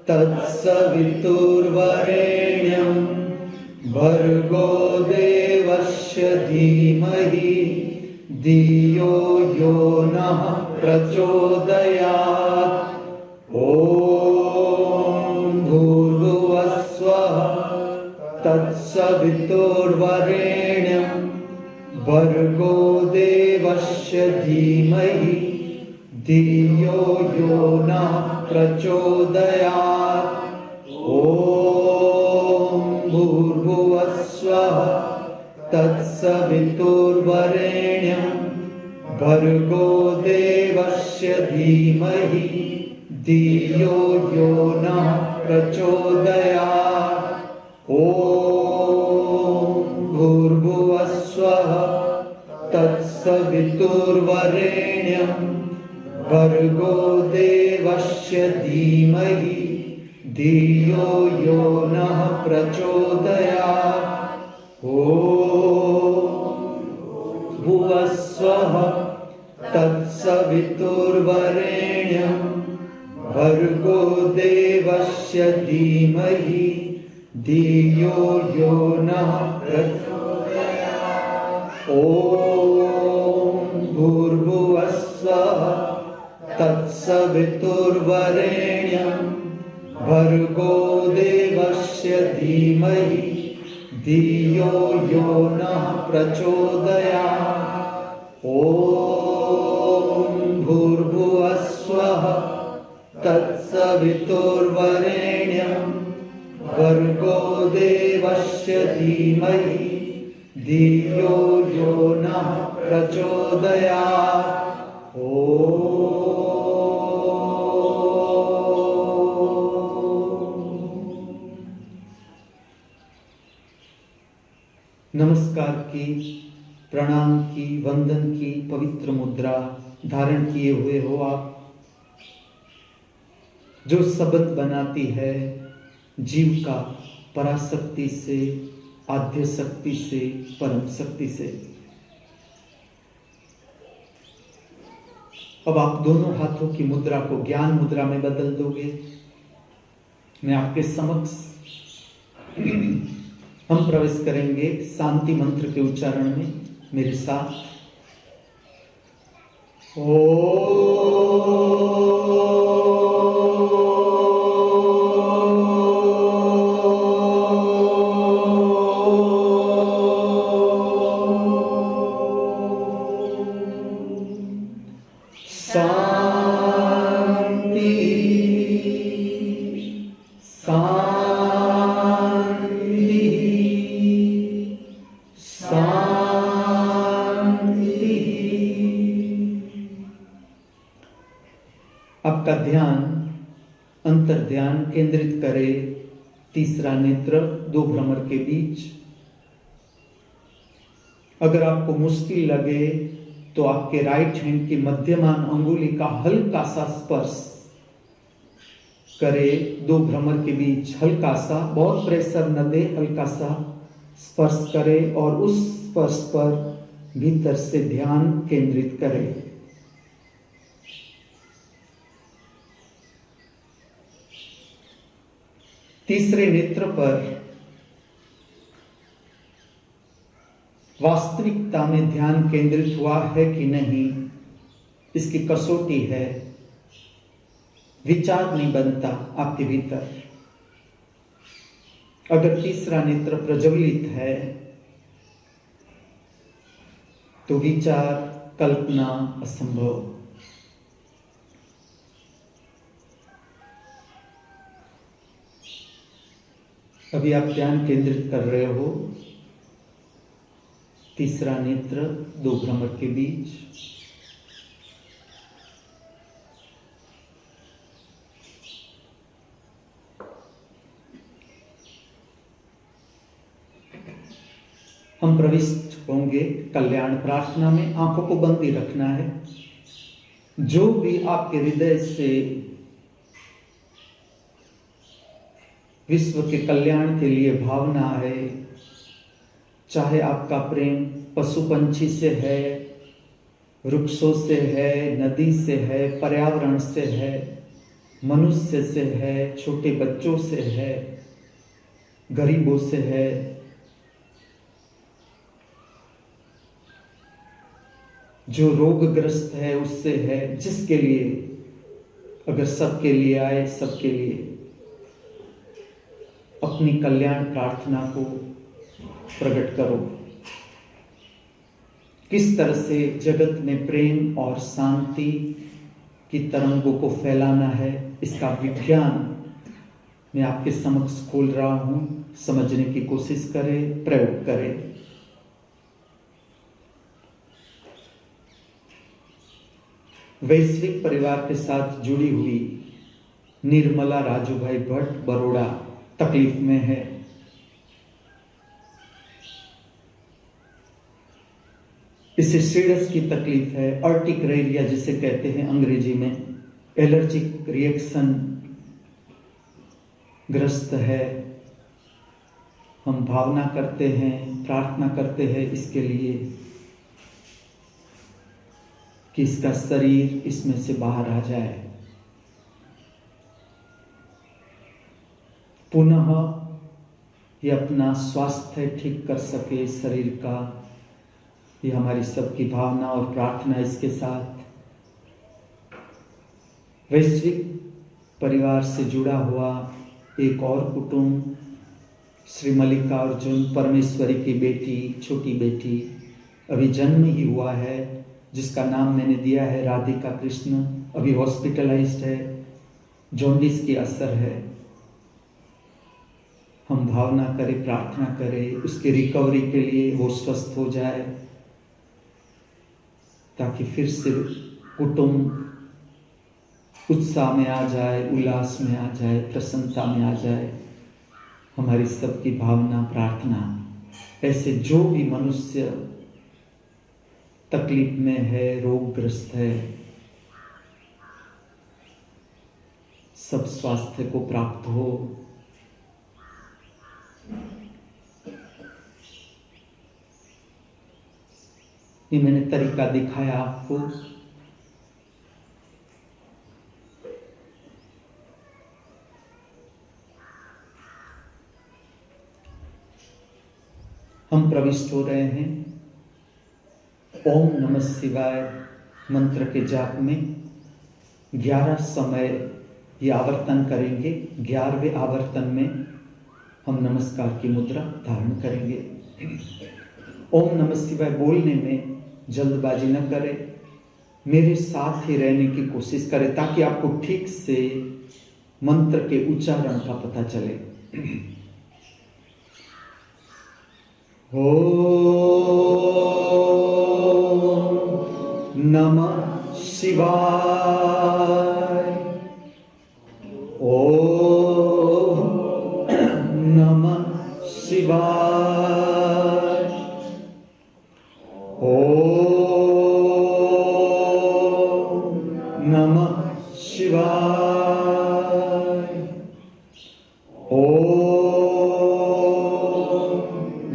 तत्सवितुर्वरेण्यं भर्गो देवस्य धीमहि धियो यो नः प्रचोदयात्। ओम भूर्भुवस्सुः तत्सवितुर्वरेण्यं भर्गो देवस्य धीमहि धियो यो नः प्रचोदयात्। ओम भूर्भुवस्सुः तत्सवितुर्वरेण्यं भर्गो देवस्य धीमहि धियो यो नः प्रचोदयात्। ओम भूर्भुवस्सुः तत्सवितुर्वरेण्यं भर्गो देवस्य धीमहि धियो यो नः प्रचोदयात्। ओम भुवस्सुः तत्सवितुर्वरेण्यं भर्गो देवस्य धीमहि धियो यो नः प्रचोदयात्। ओम भूर्भुवस्सुः तत्सवितुर्वरेण्यं भर्गो देवस्य धीमहि धियो यो नः प्रचोदयात्। ओम भूर्भुवस्सुः तत्सवितुर्वरेण्यं भर्गो देवस्य धीमहि धियो यो नः प्रचोदयात्। नमस्कार की, प्रणाम की, वंदन की पवित्र मुद्रा धारण किए हुए हो आप, जो शब्द बनाती है जीव का पराशक्ति से, आद्य शक्ति से, परम शक्ति से। अब आप दोनों हाथों की मुद्रा को ज्ञान मुद्रा में बदल दोगे। मैं आपके समक्ष हम प्रवेश करेंगे शांति मंत्र के उच्चारण में मेरे साथ। आपका ध्यान अंतर ध्यान केंद्रित करे तीसरा नेत्र दो भ्रमर के बीच। अगर आपको मुश्किल लगे तो आपके राइट हैंड की मध्यमान अंगुली का हल्का सा स्पर्श करे दो भ्रमर के बीच। हल्का सा, बहुत प्रेशर न दे, हल्का सा स्पर्श करे और उस स्पर्श पर भीतर से ध्यान केंद्रित करे। तीसरे नेत्र पर वास्तविकता में ध्यान केंद्रित हुआ है कि नहीं, इसकी कसौटी है, विचार नहीं बनता आपके भीतर। अगर तीसरा नेत्र प्रज्वलित है तो विचार, कल्पना असंभव। अभी आप ध्यान केंद्रित कर रहे हो तीसरा नेत्र दो भ्रमर के बीच। हम प्रविष्ट होंगे कल्याण प्रार्थना में। आंखों को बंद ही रखना है। जो भी आपके हृदय से विश्व के कल्याण के लिए भावना है, चाहे आपका प्रेम पशु पंछी से है, वृक्षों से है, नदी से है, पर्यावरण से है, मनुष्य से है, छोटे बच्चों से है, गरीबों से है, जो रोगग्रस्त है उससे है, जिसके लिए, अगर सबके लिए आए, सबके लिए अपनी कल्याण प्रार्थना को प्रकट करो। किस तरह से जगत में प्रेम और शांति की तरंगों को फैलाना है, इसका विज्ञान मैं आपके समक्ष खोल रहा हूं। समझने की कोशिश करें, प्रयोग करें। वैश्विक परिवार के साथ जुड़ी हुई निर्मला राजूभाई भट्ट बरोड़ा तकलीफ में है। इसे सीडस की तकलीफ है, अर्टिकरेरिया जिसे कहते हैं अंग्रेजी में, एलर्जिक रिएक्शन ग्रस्त है। हम भावना करते हैं, प्रार्थना करते हैं इसके लिए कि इसका शरीर इसमें से बाहर आ जाए, पुनः ये अपना स्वास्थ्य ठीक कर सके शरीर का। ये हमारी सबकी भावना और प्रार्थना। इसके साथ वैश्विक परिवार से जुड़ा हुआ एक और कुटुंब, श्री मल्लिकार्जुन परमेश्वरी की बेटी, छोटी बेटी, अभी जन्म ही हुआ है, जिसका नाम मैंने दिया है राधिका कृष्ण। अभी हॉस्पिटलाइज्ड है, जॉन्डिस की असर है। हम भावना करें, प्रार्थना करें उसकी रिकवरी के लिए, वो स्वस्थ हो जाए, ताकि फिर से कुटुंब उत्साह में आ जाए, उल्लास में आ जाए, प्रसन्नता में आ जाए। हमारी सबकी भावना, प्रार्थना। ऐसे जो भी मनुष्य तकलीफ में है, रोगग्रस्त है, सब स्वास्थ्य को प्राप्त हो। ये मैंने तरीका दिखाया आपको। हम प्रविष्ट हो रहे हैं ओम नमः शिवाय मंत्र के जाप में। 11 समय ये आवर्तन करेंगे। 11वें आवर्तन में हम नमस्कार की मुद्रा धारण करेंगे। ओम नमः शिवाय बोलने में जल्दबाजी न करें, मेरे साथ ही रहने की कोशिश करें, ताकि आपको ठीक से मंत्र के उच्चारण का पता चले। ओम नमः शिवाय। ओम नमः शिवाय। ओम नमः शिवाय। ओम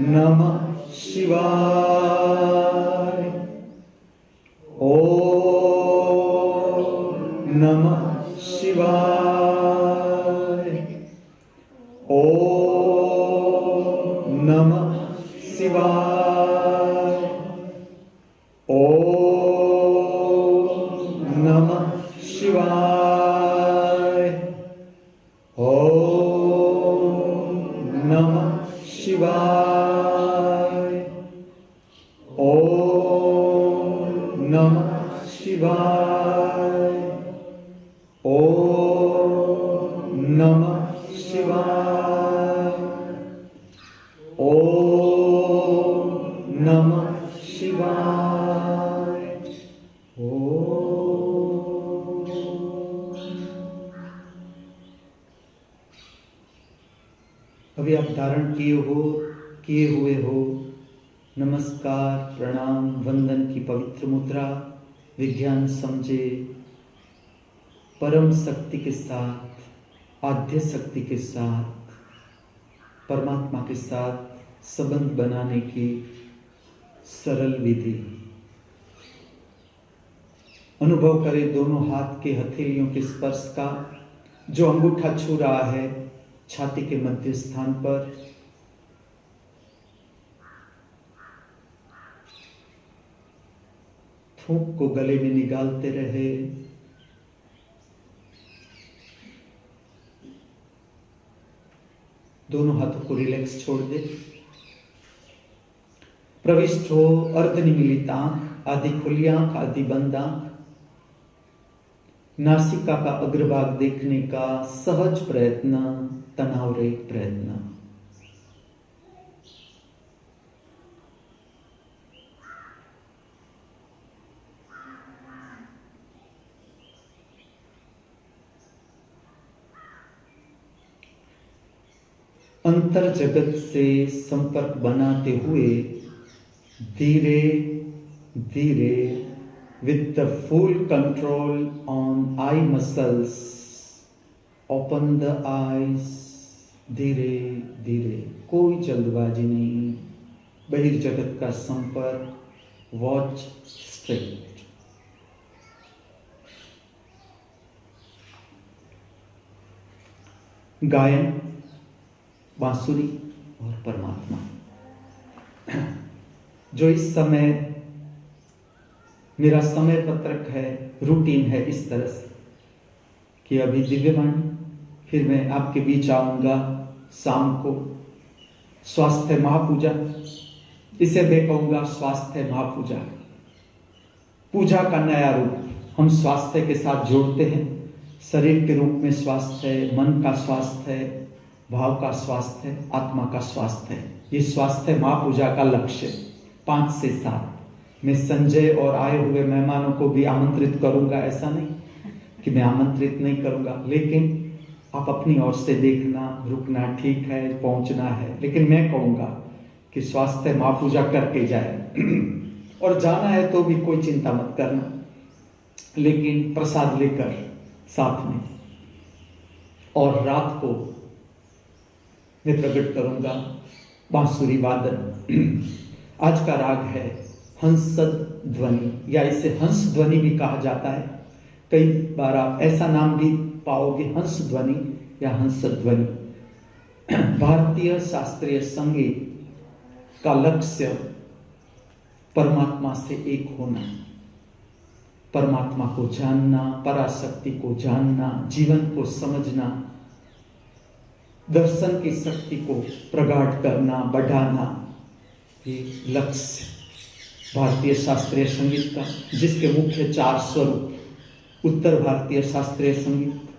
नमः शिवाय। ओम नमः शिवाय। ओम नमः शिवाय। ओम नमः शिवाय। ओम। अभी आप धारण किए हुए हो नमस्कार, प्रणाम, वंदन की पवित्र मुद्रा, विज्ञान समझे, परम शक्ति के साथ, आद्य शक्ति के साथ, परमात्मा के साथ संबंध बनाने की सरल विधि। अनुभव करें दोनों हाथ के हथेलियों के स्पर्श का। जो अंगूठा छू रहा है छाती के मध्य स्थान पर, थूक को गले में निकालते रहे। दोनों हाथों को रिलैक्स छोड़ दे। प्रविष्ट हो अर्धनिमीलित आंख, आधी खुली आंख, आधी बंद आंख। नासिका का अग्रभाग देखने का सहज प्रयत्न, तनाव रहित प्रयत्न। अंतर जगत से संपर्क बनाते हुए धीरे धीरे with the full control on eye muscles open the eyes। धीरे धीरे, कोई जल्दबाजी नहीं। बहिर्जगत का संपर्क, वॉच स्ट्रेट। गायन, बांसुरी और परमात्मा। जो इस समय मेरा समय पत्रक है, रूटीन है इस तरह से कि अभी दिव्यवाणी, फिर मैं आपके बीच आऊंगा शाम को स्वास्थ्य महापूजा। इसे मैं कहूंगा स्वास्थ्य महापूजा, पूजा का नया रूप। हम स्वास्थ्य के साथ जोड़ते हैं, शरीर के रूप में स्वास्थ्य, मन का स्वास्थ्य, भाव का स्वास्थ्य, आत्मा का स्वास्थ्य। ये स्वास्थ्य महापूजा का लक्ष्य 5 से 7। मैं संजय और आए हुए मेहमानों को भी आमंत्रित करूंगा। ऐसा नहीं कि मैं आमंत्रित नहीं करूंगा, लेकिन आप अपनी ओर से देखना, रुकना ठीक है, पहुंचना है, लेकिन मैं कहूंगा कि स्वास्थ्य महापूजा करके जाए। और जाना है तो भी कोई चिंता मत करना, लेकिन प्रसाद लेकर साथ में। और रात को मैं प्रकट करूंगा बांसुरी वादन। आज का राग है हंसद ध्वनि, या इसे हंस ध्वनि भी कहा जाता है। कई बार आप ऐसा नाम भी पाओगे, हंस ध्वनि या हंसद ध्वनि। भारतीय शास्त्रीय संगीत का लक्ष्य परमात्मा से एक होना, परमात्मा को जानना, पराशक्ति को जानना, जीवन को समझना, दर्शन की शक्ति को प्रगाढ़ करना, बढ़ाना, ये लक्ष्य भारतीय शास्त्रीय संगीत का, जिसके मुख्य 4 स्वरूप: उत्तर भारतीय शास्त्रीय संगीत,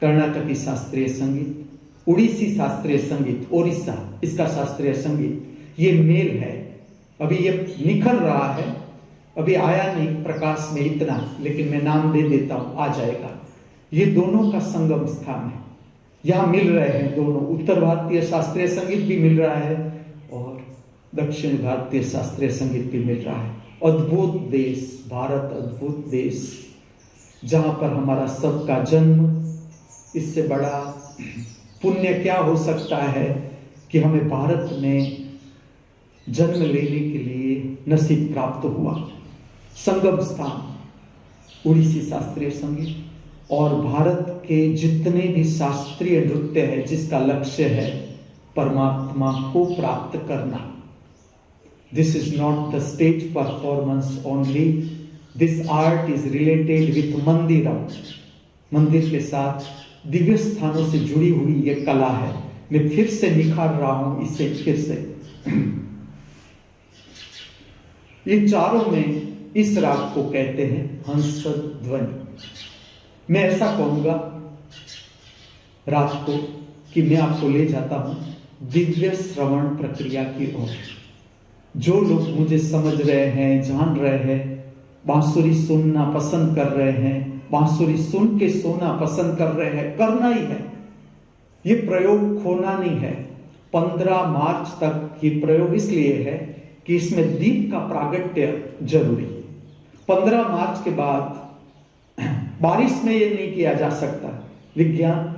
कर्नाटकी शास्त्रीय संगीत, उड़ीसी शास्त्रीय संगीत, ओडिशा इसका शास्त्रीय संगीत। ये मेल है, अभी ये निखर रहा है, अभी आया नहीं प्रकाश में इतना, लेकिन मैं नाम दे देता हूं, आ जाएगा। ये दोनों का संगम स्थान है, यहां मिल रहे हैं दोनों। उत्तर भारतीय शास्त्रीय संगीत भी मिल रहा है और दक्षिण भारतीय शास्त्रीय संगीत भी मिल रहा है। अद्भुत देश भारत, अद्भुत देश, जहां पर हमारा सबका जन्म। इससे बड़ा पुण्य क्या हो सकता है कि हमें भारत में जन्म लेने के लिए नसीब प्राप्त हुआ। संगम स्थान उड़ीसी शास्त्रीय संगीत और भारत के जितने भी शास्त्रीय नृत्य है, जिसका लक्ष्य है परमात्मा को प्राप्त करना। This is not the stage performance only. This art is related with मंदिरम। मंदिर के साथ दिव्य स्थानों से जुड़ी हुई ये कला है। मैं फिर से निखार रहा हूं इसे, फिर से। ये चारों में इस राग को कहते हैं हंसद ध्वनि। मैं ऐसा कहूंगा रात को कि मैं आपको ले जाता हूं दिव्य श्रवण प्रक्रिया की ओर। जो लोग मुझे समझ रहे हैं, जान रहे हैं, बांसुरी सुनना पसंद कर रहे हैं, बांसुरी सुन के सोना पसंद कर रहे हैं, करना ही है। ये प्रयोग खोना नहीं है। 15 मार्च तक ये प्रयोग इसलिए है कि इसमें दीप का प्रागट्य जरूरी है। 15 मार्च के बाद बारिश में ये नहीं किया जा सकता। विज्ञान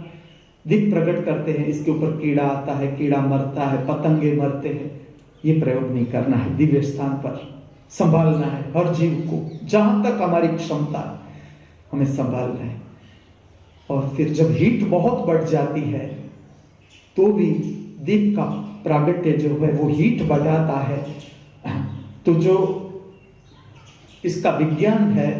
दीप प्रकट करते हैं, इसके ऊपर कीड़ा आता है, कीड़ा मरता है, पतंगे मरते हैं। ये प्रयोग नहीं करना है। दिव्य स्थान पर संभालना है हर जीव को, जहां तक हमारी क्षमता हमें संभालना है। और फिर जब हीट बहुत बढ़ जाती है तो भी दीप का प्रागट्य जो है वो हीट बढ़ाता है। तो जो इसका विज्ञान है,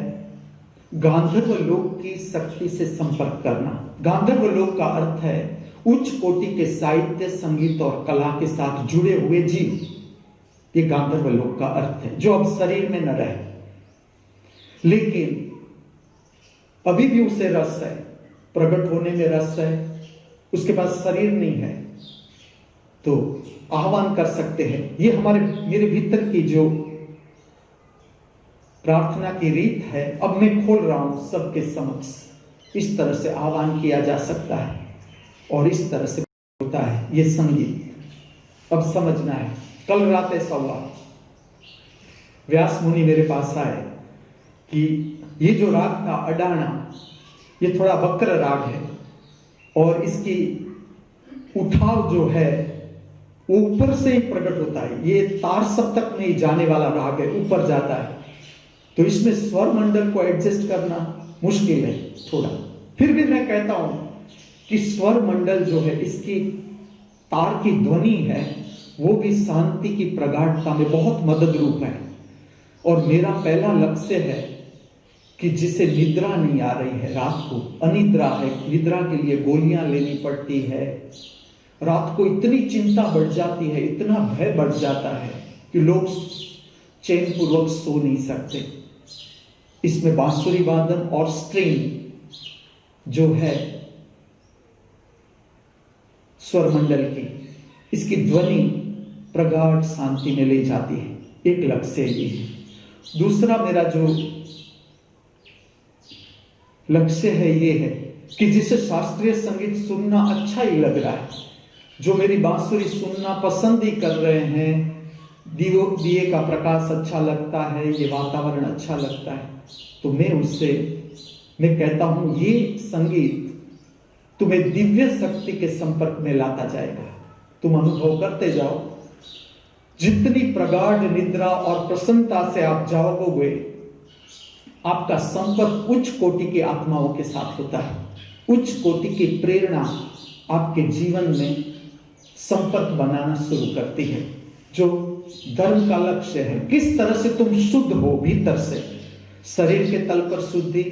गांधर्व लोक की शक्ति से संपर्क करना। गांधर्व लोक का अर्थ है उच्च कोटि के साहित्य, संगीत और कला के साथ जुड़े हुए जीव। ये गांधर्व लोक का अर्थ है, जो अब शरीर में न रहे, लेकिन अभी भी उसे रस है, प्रकट होने में रस है, उसके पास शरीर नहीं है, तो आह्वान कर सकते हैं। ये मेरे भीतर की जो प्रार्थना की रीत है, अब मैं खोल रहा हूं सबके समक्ष। इस तरह से आह्वान किया जा सकता है और इस तरह से होता है ये संगीत। अब समझना है। कल रात ऐसा हुआ, व्यास मुनि मेरे पास आए कि ये जो राग था अडाना, ये थोड़ा वक्र राग है और इसकी उठाव जो है वो ऊपर से ही प्रकट होता है। ये तार सप्तक में ही जाने वाला राग है, ऊपर जाता है, तो इसमें स्वर मंडल को एडजस्ट करना मुश्किल है थोड़ा। फिर भी मैं कहता हूं कि स्वर मंडल जो है, इसकी तार की ध्वनि है, वो भी शांति की प्रगाढ़ता में बहुत मदद रूप है। और मेरा पहला लक्ष्य है कि जिसे निद्रा नहीं आ रही है, रात को अनिद्रा है, निद्रा के लिए गोलियां लेनी पड़ती है, रात को इतनी चिंता बढ़ जाती है, इतना भय बढ़ जाता है कि लोग चैन पूर्वक सो नहीं सकते। इसमें बांसुरी वादन और स्ट्रिंग जो है स्वर मंडल की, इसकी ध्वनि प्रगाढ़ शांति में ले जाती है। एक लक्ष्य ये है। दूसरा मेरा जो लक्ष्य है ये है कि जिसे शास्त्रीय संगीत सुनना अच्छा ही लग रहा है, जो मेरी बांसुरी सुनना पसंद ही कर रहे हैं, दिए का प्रकाश अच्छा लगता है, ये वातावरण अच्छा लगता है, तो मैं कहता हूं ये संगीत तुम्हें दिव्य शक्ति के संपर्क में लाता जाएगा। तुम अनुभव करते जाओ, जितनी प्रगाढ़ निद्रा और प्रसन्नता से आप जाओगे, आपका संपर्क उच्च कोटि की आत्माओं के साथ होता है। उच्च कोटि की प्रेरणा आपके जीवन में संपर्क बनाना शुरू करती है, जो धर्म का लक्ष्य है। किस तरह से तुम शुद्ध हो भीतर से, शरीर के तल पर शुद्धि,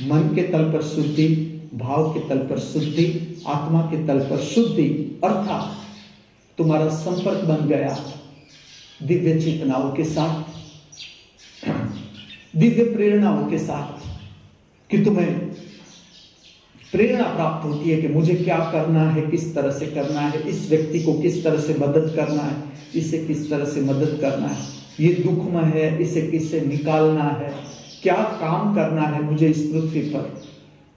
मन के तल पर शुद्धि, भाव के तल पर शुद्धि, आत्मा के तल पर शुद्धि, अर्थात तुम्हारा संपर्क बन गया दिव्य चेतनाओं के साथ, दिव्य प्रेरणाओं के साथ, कि तुम्हें प्रेरणा प्राप्त होती है कि मुझे क्या करना है, किस तरह से करना है, इस व्यक्ति को किस तरह से मदद करना है, इसे किस तरह से मदद करना है, ये दुखमय है, इसे किससे निकालना है, क्या काम करना है मुझे इस पृथ्वी पर,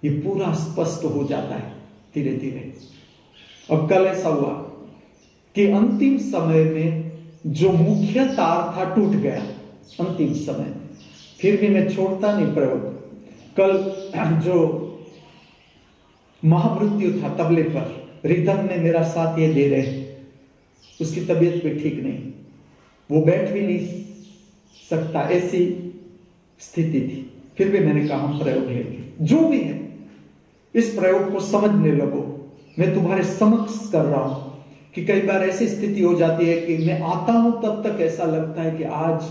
ये पूरा स्पष्ट हो जाता है धीरे धीरे। अब कल ऐसा हुआ कि अंतिम समय में जो मुख्य तार था टूट गया, अंतिम समय। फिर भी मैं छोड़ता नहीं प्रयोग। कल जो महामृत्यु था तबले पर, रिदम ने मेरा साथ ये दे रहे, उसकी तबीयत भी ठीक नहीं, वो बैठ भी नहीं सकता, ऐसी स्थिति थी। फिर भी मैंने कहा हम प्रयोग लेंगे, जो भी है इस प्रयोग को समझने लगो। मैं तुम्हारे समक्ष कर रहा हूं कि कई बार ऐसी स्थिति हो जाती है कि मैं आता हूं तब तक ऐसा लगता है कि आज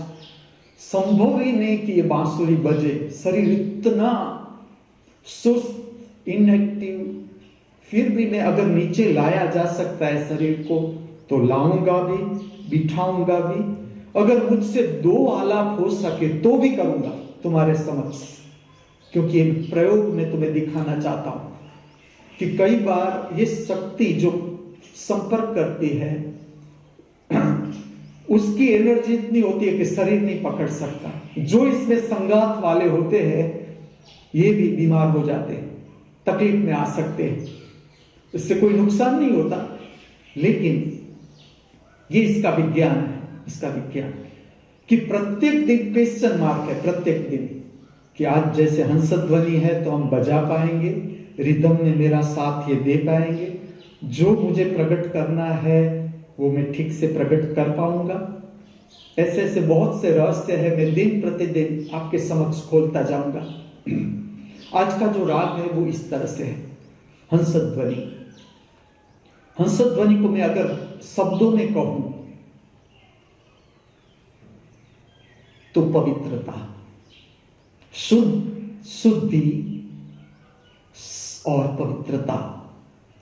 संभव ही नहीं कि ये बांसुरी बजे, शरीर इतना सुस्त, इनएक्टिव। फिर भी मैं अगर नीचे लाया जा सकता है शरीर को तो लाऊंगा भी, बिठाऊंगा भी। अगर मुझसे 2 आलाप हो सके तो भी करूंगा तुम्हारे समक्ष, क्योंकि एक प्रयोग में तुम्हें दिखाना चाहता हूं कि कई बार ये शक्ति जो संपर्क करती है उसकी एनर्जी इतनी होती है कि शरीर नहीं पकड़ सकता। जो इसमें संगात वाले होते हैं ये भी बीमार हो जाते हैं, तकलीफ में आ सकते हैं। इससे कोई नुकसान नहीं होता, लेकिन ये इसका विज्ञान है, इसका विज्ञान कि प्रत्येक दिन क्वेश्चन मार्क है, प्रत्येक दिन कि आज जैसे हंसध्वनि है तो हम बजा पाएंगे, रिदम में मेरा साथ ये दे पाएंगे, जो मुझे प्रकट करना है वो मैं ठीक से प्रकट कर पाऊंगा। ऐसे ऐसे बहुत से रहस्य है, मैं दिन प्रतिदिन आपके समक्ष खोलता जाऊंगा। आज का जो राग है वो इस तरह से है, हंसध्वनि। हंसध्वनि को मैं अगर शब्दों में कहूं तो पवित्रता, शुद्धि और पवित्रता,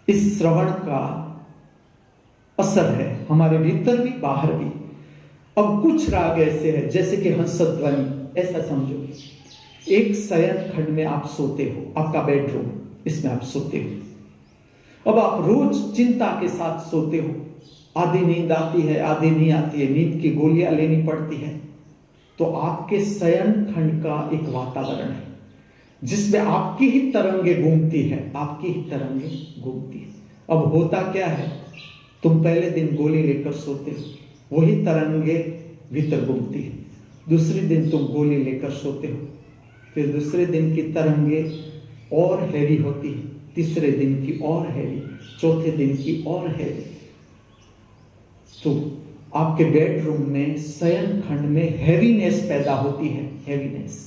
इस श्रवण का असर है हमारे भीतर भी बाहर भी। अब कुछ राग ऐसे हैं जैसे कि हंसध्वनि, ऐसा समझो एक शयन खंड में आप सोते हो, आपका बेडरूम, इसमें आप सोते हो। अब आप रोज चिंता के साथ सोते हो, आधी नींद आती है, आधी नहीं आती है, नींद की गोलियां लेनी पड़ती है, तो आपके शयन खंड का एक वातावरण है जिसमें आपकी ही तरंगे घूमती है, आपकी ही तरंगे घूमती है। अब होता क्या है, तुम पहले दिन गोली लेकर सोते हो, वही तरंगे भीतर घूमती है। दूसरे दिन तुम गोली लेकर सोते हो, फिर दूसरे दिन की तरंगे और हैवी होती है, तीसरे दिन की और हैवी, चौथे दिन की और हैवी। तो आपके बेडरूम में, शयन खंड में हैवीनेस पैदा होती है, हैवीनेस।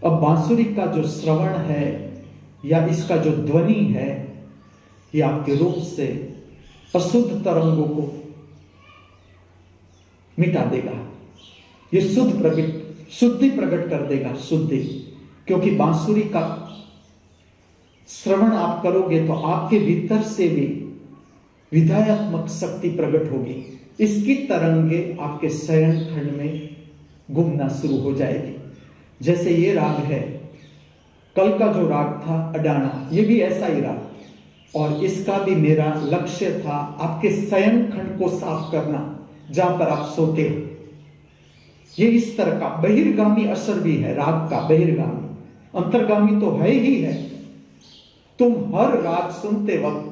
अब बांसुरी का जो श्रवण है या इसका जो ध्वनि है, ये आपके रूप से अशुद्ध तरंगों को मिटा देगा, ये शुद्धि प्रकट कर देगा, शुद्धि। क्योंकि बांसुरी का श्रवण आप करोगे तो आपके भीतर से भी विधायात्मक शक्ति प्रकट होगी, इसकी तरंगे आपके शयन खंड में घूमना शुरू हो जाएगी। जैसे ये राग है, कल का जो राग था अडाना, ये भी ऐसा ही राग, और इसका भी मेरा लक्ष्य था आपके शयन खंड को साफ करना, जहां पर आप सोते हो। ये इस तरह का बहिर्गामी असर भी है राग का, बहिर्गामी, अंतर्गामी तो है ही है। तुम हर राग सुनते वक्त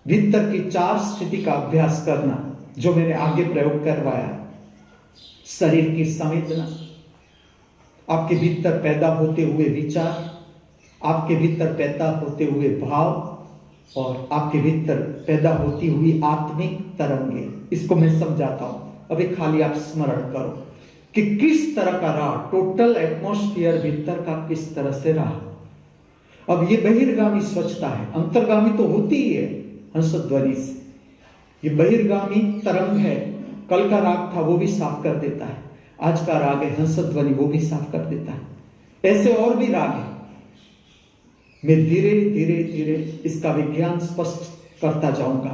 भीतर की 4 स्थिति का अभ्यास करना, जो मैंने आगे प्रयोग करवाया। शरीर की संवेदना, आपके भीतर पैदा होते हुए विचार, आपके भीतर पैदा होते हुए भाव, और आपके भीतर पैदा होती हुई आत्मिक तरंगे। इसको मैं समझाता हूं, अभी खाली आप स्मरण करो कि किस तरह का रहा, टोटल एटमॉस्फेयर भीतर का किस तरह से रहा। अब ये बहिर्गामी स्वच्छता है, अंतर्गामी तो होती ही है हंसध्वनि से। ये बहिर्गामी तरंग है, कल का राग था वो भी साफ कर देता है, आज का राग है हंसध्वनि, वो भी साफ कर देता है। ऐसे और भी राग है, मैं धीरे धीरे धीरे इसका विज्ञान स्पष्ट करता जाऊंगा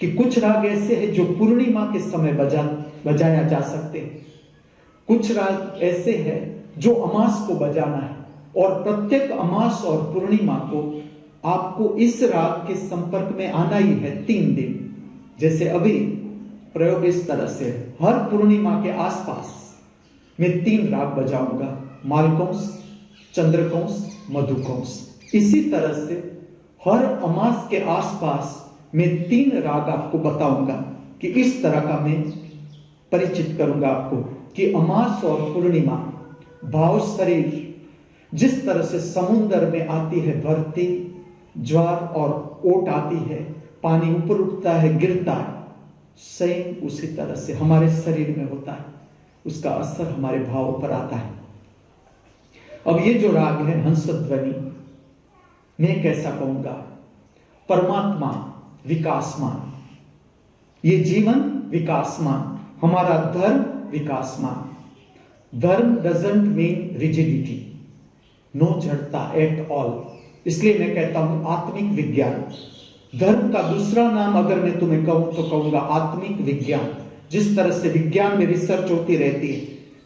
कि कुछ राग ऐसे हैं जो पूर्णिमा के समय बजाया जा सकते हैं, कुछ राग ऐसे हैं जो अमास को बजाना है, और प्रत्येक अमास और पूर्णिमा को आपको इस राग के संपर्क में आना ही है 3 दिन। जैसे अभी प्रयोग इस तरह से, हर पूर्णिमा के आसपास मैं 3 राग बजाऊंगा, मालकंस, चंद्रकंस, मधुकंस। इसी तरह से हर अमास के आसपास मैं 3 राग आपको बताऊंगा कि इस तरह का मैं परिचित करूंगा आपको कि अमास और पूर्णिमा भाव शरीर जिस तरह से समुद्र में आती है भरती, ज्वार और ओट आती है, पानी ऊपर उठता है, गिरता है, सेम उसी तरह से हमारे शरीर में होता है, उसका असर हमारे भाव पर आता है। अब ये जो राग है हंसध्वनि, मैं कैसा कहूंगा, परमात्मा विकासमान, ये जीवन विकासमान, हमारा धर्म विकासमान। धर्म डजंट मीन रिजिडिटी, नो जड़ता एट ऑल, इसलिए मैं कहता हूं आत्मिक विज्ञान। धर्म का दूसरा नाम अगर मैं तुम्हें कहूं तो कहूंगा आत्मिक विज्ञान, जिस तरह से विज्ञान में रिसर्च होती रहती है,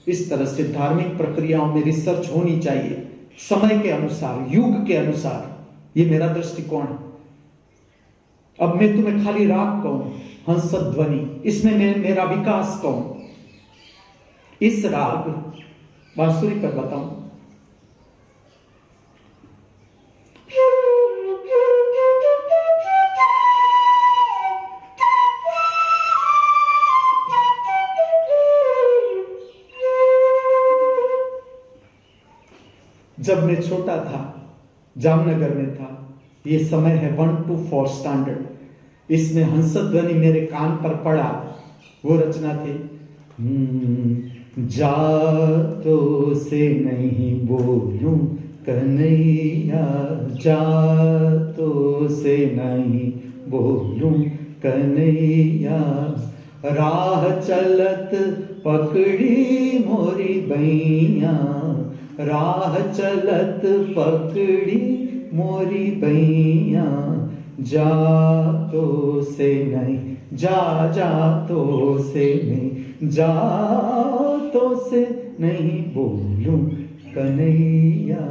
इस तरह से धार्मिक प्रक्रियाओं में रिसर्च होनी चाहिए, समय के अनुसार, युग के अनुसार। ये मेरा दृष्टिकोण है। अब मैं तुम्हें खाली राग कहूं, हंसध्वनि, इसमें मेरा विकास कहूं, इस राग बांसुरी पर बताऊं। जब मैं छोटा था, जामनगर में था, ये समय है 1 to 4 स्टैंडर्ड, इसमें हंसध्वनि मेरे कान पर पड़ा। वो रचना थी, जातों से नहीं बोलूं कन्हैया, जातों से नहीं बोलूं कन्हैया, राह चलत पकड़ी मोरी बैया, राह चलत पकड़ी मोरी बैया, जातों से नहीं, जातों से नहीं, जातों से नहीं बोलूं कन्हैया,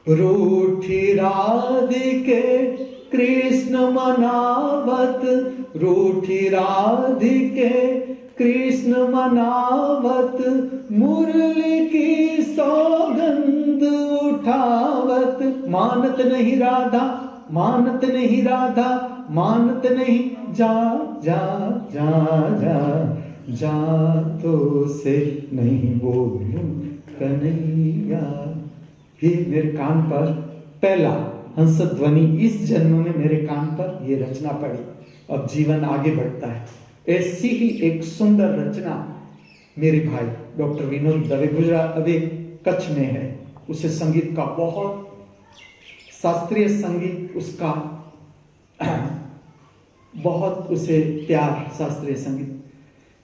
रूठी राधिके कृष्ण मनावत, रूठी राधिके कृष्ण मनावत, मुरली की सौगंध उठावत, मानत नहीं राधा, मानत नहीं राधा, मानत नहीं, जा जा जा जा, जातों से नहीं बोलूं कन्हैया। ये मेरे कान पर पहला हंसध्वनि इस जन्म में मेरे कान पर ये रचना पड़ी। अब जीवन आगे बढ़ता है। ऐसी ही एक सुंदर रचना मेरे भाई डॉक्टर विनोद दवे, गुजरात, अभी कच्छ में है। उसे संगीत का बहुत, शास्त्रीय संगीत उसका बहुत उसे प्यार, शास्त्रीय संगीत।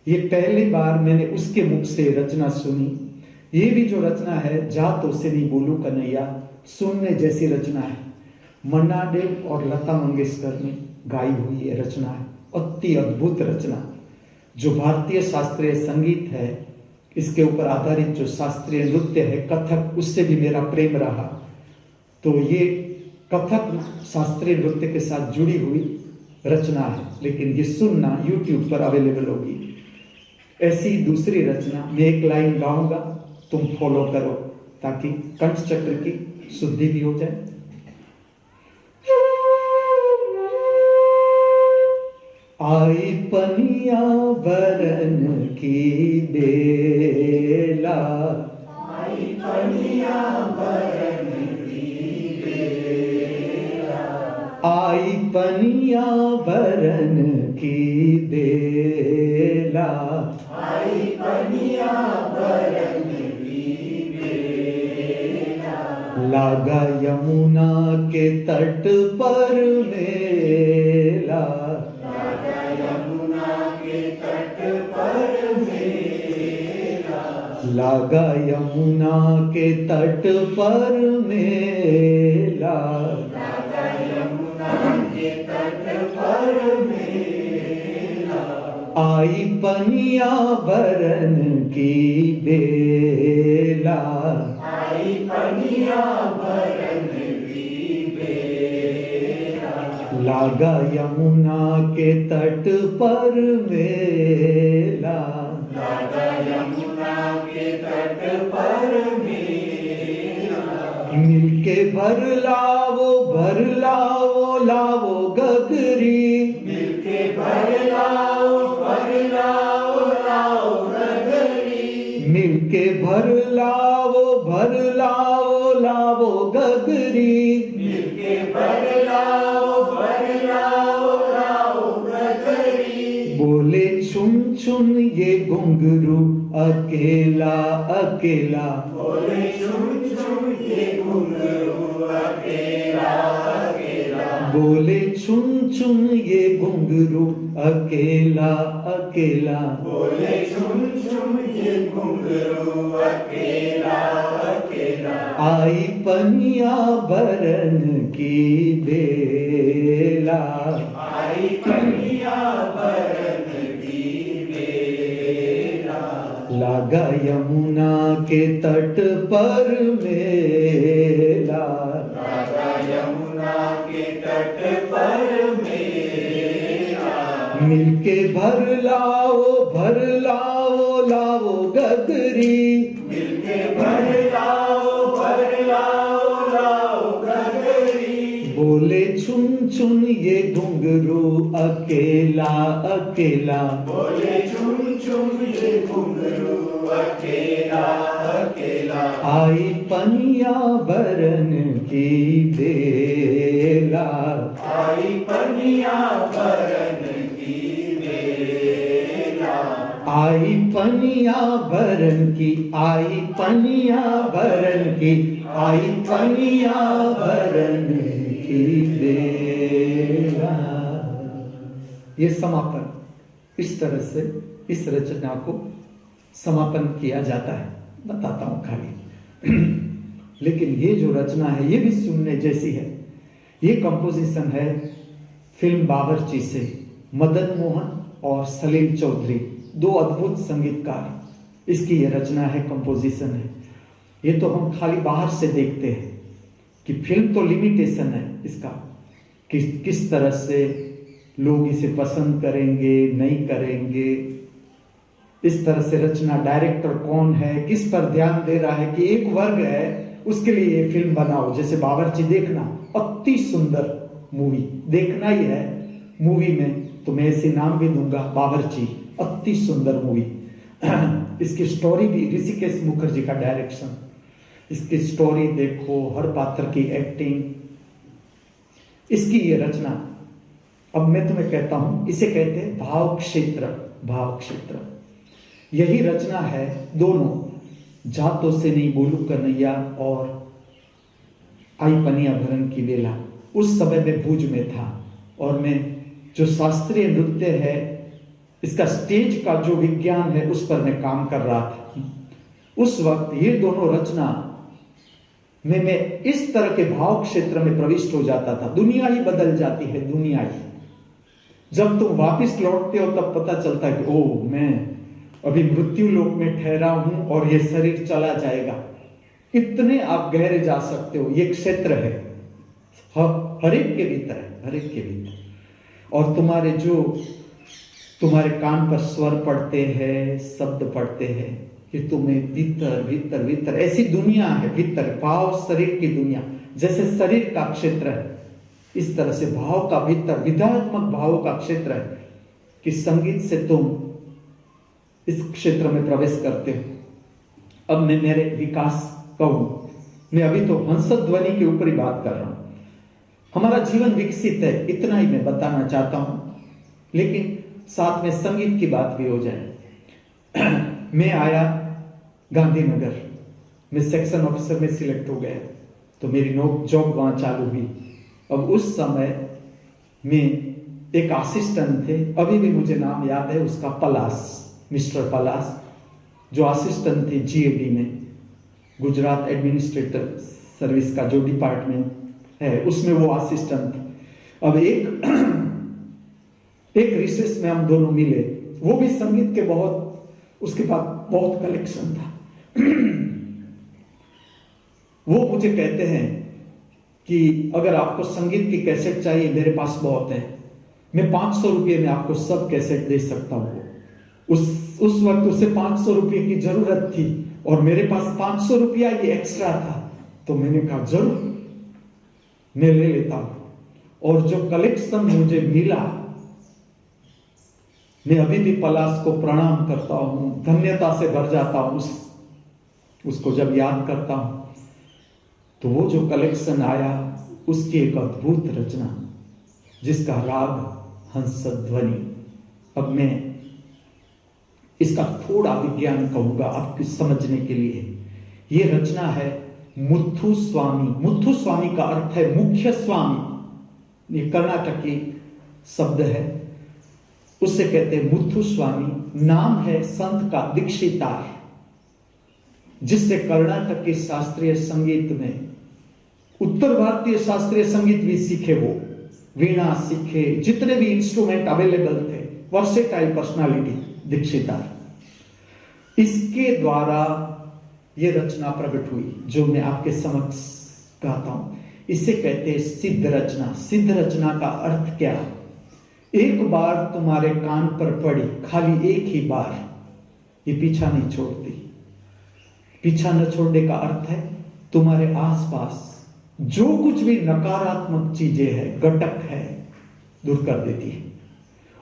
ये पहली बार मैंने उसके मुख से रचना सुनी। ये भी जो रचना है, जातों से नहीं बोलूं कन्हैया, सुनने जैसी रचना है। मन्ना डे और लता मंगेशकर ने गाई हुई ये रचना है, अति अद्भुत रचना। जो भारतीय शास्त्रीय संगीत है, इसके ऊपर आधारित जो शास्त्रीय नृत्य है कथक, उससे भी मेरा प्रेम रहा। तो ये कथक शास्त्रीय नृत्य के साथ जुड़ी हुई रचना है, लेकिन ये सुनना YouTube पर अवेलेबल होगी। ऐसी दूसरी रचना, मैं एक लाइन गाऊंगा, तुम फॉलो करो ताकि कंठ चक्र की शुद्धि भी हो जाए। आई पनिया बरन की बेला, आई पनिया बरन की बेला, आई पनिया बरन की बेला, आई पनिया बरन की बेला, लागा यमुना के तट पर मेला, लागा यमुना के तट पर मेला, लागा यमुना के तट पर मेला, आई पनिया बरन की बेला, आई पनिया बरन की बेला, लागा यमुना के तट पर मेला, लागा यमुना के तट पर मेला, मिलके भर लावो लावो गगरी, मिलके भर लावो लावो गगरी, मिलके भर लावो लावो गगरी, मिलके भर लावो लावो गगरी, बोले छुन छुन ये घुंघरू अकेला अकेला, बोले छुन छुन ये घुंघरू अकेला अकेला, बोले छुन छुन ये घुंघरू अकेला अकेला, बोले छुन छुन ये घुंघरू अकेला अकेला, आई पनिया बरन की बेला, आई पनिया बरन लागा यमुना के तट पर मेला, लागा यमुना के तट पर मेला। मिलके भर लाओ लाओ गगरी, मिलके भर लाओ लाओ गगरी। बोले छुन छुन ये घुंघरू अकेला अकेला, बोले चुम चुम ये घुंघरू अकेला अकेला। आई पनिया बरन की बेला, आई पनिया बरन की बेला। आई पनिया भरन की, आई पनिया भरन की, आई पनिया भरन की बेला। ये समापन, इस तरह से इस रचना को समापन किया जाता है, बताता हूं खाली। लेकिन ये जो रचना है ये भी सुनने जैसी है। ये कंपोजिशन है फिल्म बावर्ची से, मदन मोहन और सलीम चौधरी, दो अद्भुत संगीतकार, इसकी ये रचना है, कंपोजिशन है। ये तो हम खाली बाहर से देखते हैं कि फिल्म तो लिमिटेशन है इसका, किस तरह से लोग इसे पसंद करेंगे नहीं करेंगे, इस तरह से रचना, डायरेक्टर कौन है, किस पर ध्यान दे रहा है कि एक वर्ग है उसके लिए ये फिल्म बनाओ। जैसे बावर्ची देखना, अति सुंदर मूवी, देखना ही है मूवी में तो मैं ऐसे नाम भी दूंगा, बावर्ची, अति सुंदर मूवी। इसकी स्टोरी भी, ऋषिकेश मुखर्जी का डायरेक्शन, इसकी स्टोरी देखो, हर पात्र की एक्टिंग, इसकी ये रचना। अब मैं तुम्हें कहता हूं, इसे कहते हैं भाव क्षेत्र, भाव क्षेत्र। यही रचना है दोनों, जातों से नहीं बोलू कन्हैया और आई पनिया भरन की बेला। उस समय में भुज में था और मैं जो शास्त्रीय नृत्य है, इसका स्टेज का जो विज्ञान है उस पर मैं काम कर रहा था। उस वक्त ये दोनों रचना में मैं इस तरह के भाव क्षेत्र में प्रविष्ट हो जाता था। दुनिया ही बदल जाती है, दुनिया ही। जब तुम वापिस लौटते हो तब पता चलता है कि ओ, मैं अभी मृत्यु लोक में ठहरा हूं और ये शरीर चला जाएगा। इतने आप गहरे जा सकते हो, ये क्षेत्र है, हर एक के भीतर है, हर एक के भीतर। और तुम्हारे कान पर स्वर पड़ते हैं, शब्द पड़ते हैं, कि तुम्हें भीतर भीतर भीतर ऐसी दुनिया है, भीतर भाव शरीर की दुनिया, जैसे शरीर का क्षेत्र है इस तरह से भाव का भीतर, विधात्मक भावों का क्षेत्र है कि संगीत से तुम इस क्षेत्र में प्रवेश करते हो। अब मैं मेरे विकास कहूं, मैं अभी तो हंसध्वनि के ऊपर ही बात कर रहा हूं। हमारा जीवन विकसित है, इतना ही मैं बताना चाहता हूं, लेकिन साथ में संगीत की बात भी हो जाए। मैं आया गांधीनगर में, सेक्शन ऑफिसर में सिलेक्ट हो गया, तो मेरी जॉब वहां चालू हुई। अब उस समय में एक असिस्टेंट थे, अभी भी मुझे नाम याद है उसका, पलास, मिस्टर पलास, जो असिस्टेंट थे जीएडी में, गुजरात एडमिनिस्ट्रेटिव सर्विस का जो डिपार्टमेंट है उसमें वो असिस्टेंट थे। अब एक रिसेस में हम दोनों मिले, वो भी संगीत के बहुत, उसके पास बहुत कलेक्शन था। वो मुझे कहते हैं कि अगर आपको संगीत की कैसेट चाहिए मेरे पास बहुत है, मैं 500 रुपये में आपको सब कैसेट दे सकता हूं। उस वक्त उसे 500 रुपये की जरूरत थी और मेरे पास 500 रुपया ये एक्स्ट्रा था, तो मैंने कहा जरूर मैं ले लेता हूं। और जो कलेक्शन मुझे मिला, मैं अभी भी पलाश को प्रणाम करता हूं, धन्यता से भर जाता हूं उसको जब याद करता हूं। तो वो जो कलेक्शन आया, उसकी एक अद्भुत रचना जिसका राग हंसध्वनि। अब मैं इसका थोड़ा विज्ञान कहूंगा आपको समझने के लिए। ये रचना है मुथु स्वामी। मुथु स्वामी का अर्थ है मुख्य स्वामी, ये कर्नाटकी शब्द है, उससे कहते हैं मुथु स्वामी। नाम है संत का दीक्षितार, जिससे कर्नाटक के शास्त्रीय संगीत में, उत्तर भारतीय शास्त्रीय संगीत भी सीखे, वो वीणा सीखे, जितने भी इंस्ट्रूमेंट अवेलेबल थे, वर्सेटाइल पर्सनालिटी दीक्षितार। इसके द्वारा ये रचना प्रकट हुई जो मैं आपके समक्ष गाता हूं। इसे कहते हैं सिद्ध रचना। सिद्ध रचना का अर्थ क्या? एक बार तुम्हारे कान पर पड़ी, खाली एक ही बार, ये पीछा नहीं छोड़ती। पीछा न छोड़ने का अर्थ है तुम्हारे आसपास जो कुछ भी नकारात्मक चीजें हैं, घटक है, दूर कर देती है।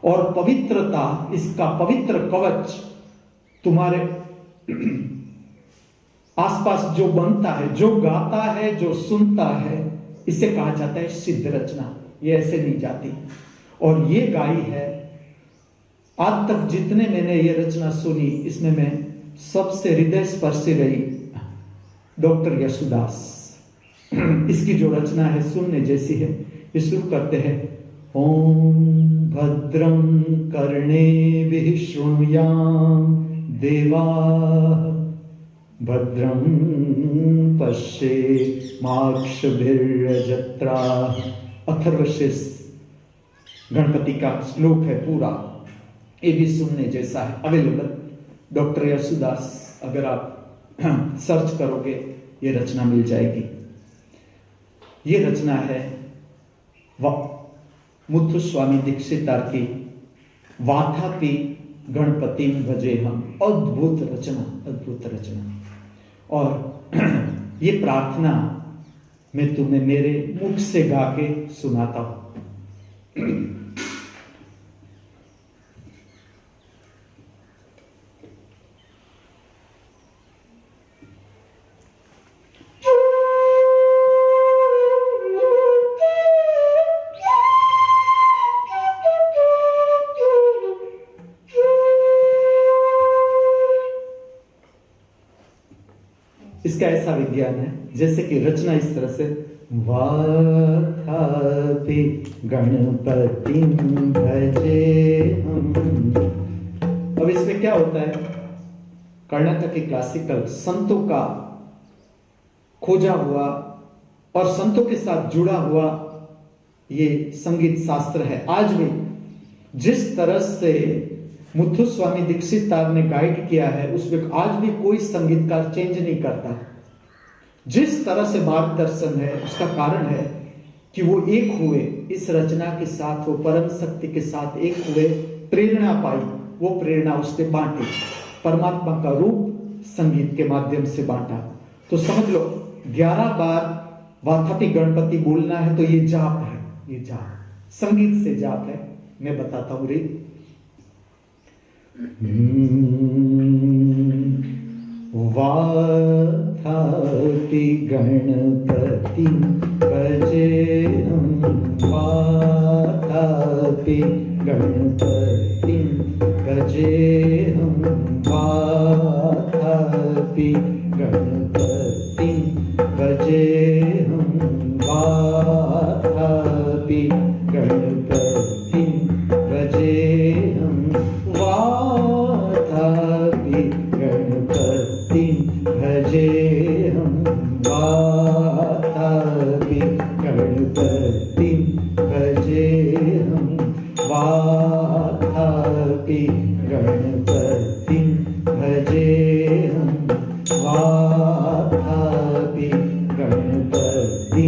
और पवित्रता, इसका पवित्र कवच तुम्हारे आसपास जो बनता है, जो गाता है, जो सुनता है, इसे कहा जाता है सिद्ध रचना। ये ऐसे नहीं जाती। और ये गाई है, आज तक जितने मैंने ये रचना सुनी, इसमें मैं सबसे हृदय स्पर्शी रही डॉक्टर यशुदास। इसकी जो रचना है सुनने जैसी है। ये शुरू करते हैं, ओम भद्रं कर्णेभिः शृणुयाम देवाः, भद्रं पश्येमाक्षभिर्यजत्राः। अथर्वशीर्ष गणपति का श्लोक है पूरा, ये भी सुनने जैसा है। अवेलेबल डॉक्टर यशुदास, अगर आप सर्च करोगे ये रचना मिल जाएगी। ये रचना है मुथुस्वामी दीक्षितार की वाथापि गणपति भजे हम। अद्भुत रचना, अद्भुत रचना। और ये प्रार्थना मैं तुम्हें मेरे मुख से गा के सुनाता हूं। इसका ऐसा विज्ञान है जैसे कि रचना इस तरह से, वाथापि गणपति भजे हम। अब इसमें क्या होता है, कर्नाटक की क्लासिकल संतों का खोजा हुआ और संतों के साथ जुड़ा हुआ ये संगीत शास्त्र है। आज भी जिस तरह से मुथुस्वामी दीक्षितार ने गाइड किया है, उसमें आज भी कोई संगीतकार चेंज नहीं करता। जिस तरह से मार्गदर्शन है, उसका कारण है कि वो एक हुए, इस रचना के साथ वो परम शक्ति के साथ एक हुए, प्रेरणा पाई, वो प्रेरणा उसने बांटी, परमात्मा का रूप संगीत के माध्यम से बांटा। तो समझ लो 11 बार वाथापि गणपति बोलना है तो ये जाप है, ये जाप संगीत से जाप है। मैं बताता हूं रे। वाथापि गणपति भजे हम, वाथापि गणपति भजे हम, वाथापि गणपति भजे हम, वाथापि गणपति भजे हम, वाथापि गणपति भजे हम, वाथापि गणपति भजे हम, वाथापि गणपति भजे हम, वाथापि गणपति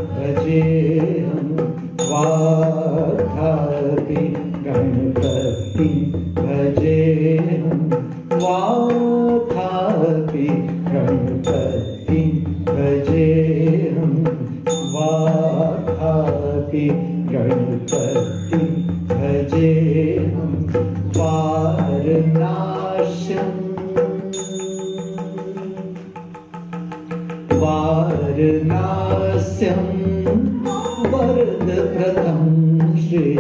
भजे हम, वाथापि गणपति भजे हम, वाथापि गणपति भजे हम, वाथापि गणपति भजे हम, वारनाश्यम वारनास्यम वरद प्रथम श्री,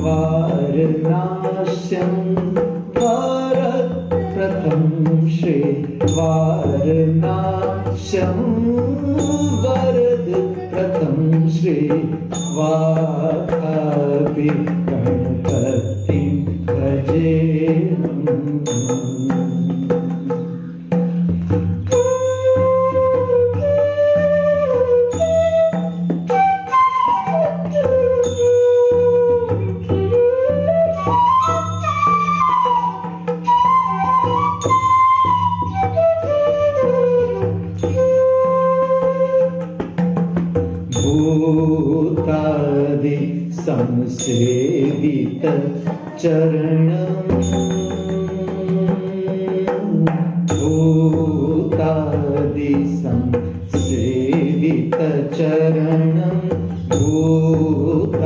वारनास्यम वरद प्रथम श्री, वारनास्यम वरद प्रथम श्री, वाथापि गणपति भजे हम। सेवित चरणं भूतादिसं सेवित चरणं भूतादिसं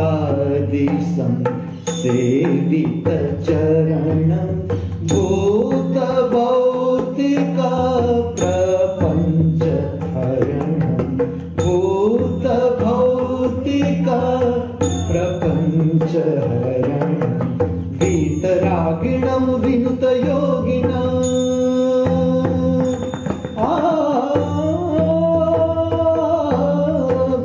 सेवित चरणं भूतभौतिका प्रपञ्च हरणं भूतभौतिका प्रपञ वीतरागिणं विनुतयोगिनम्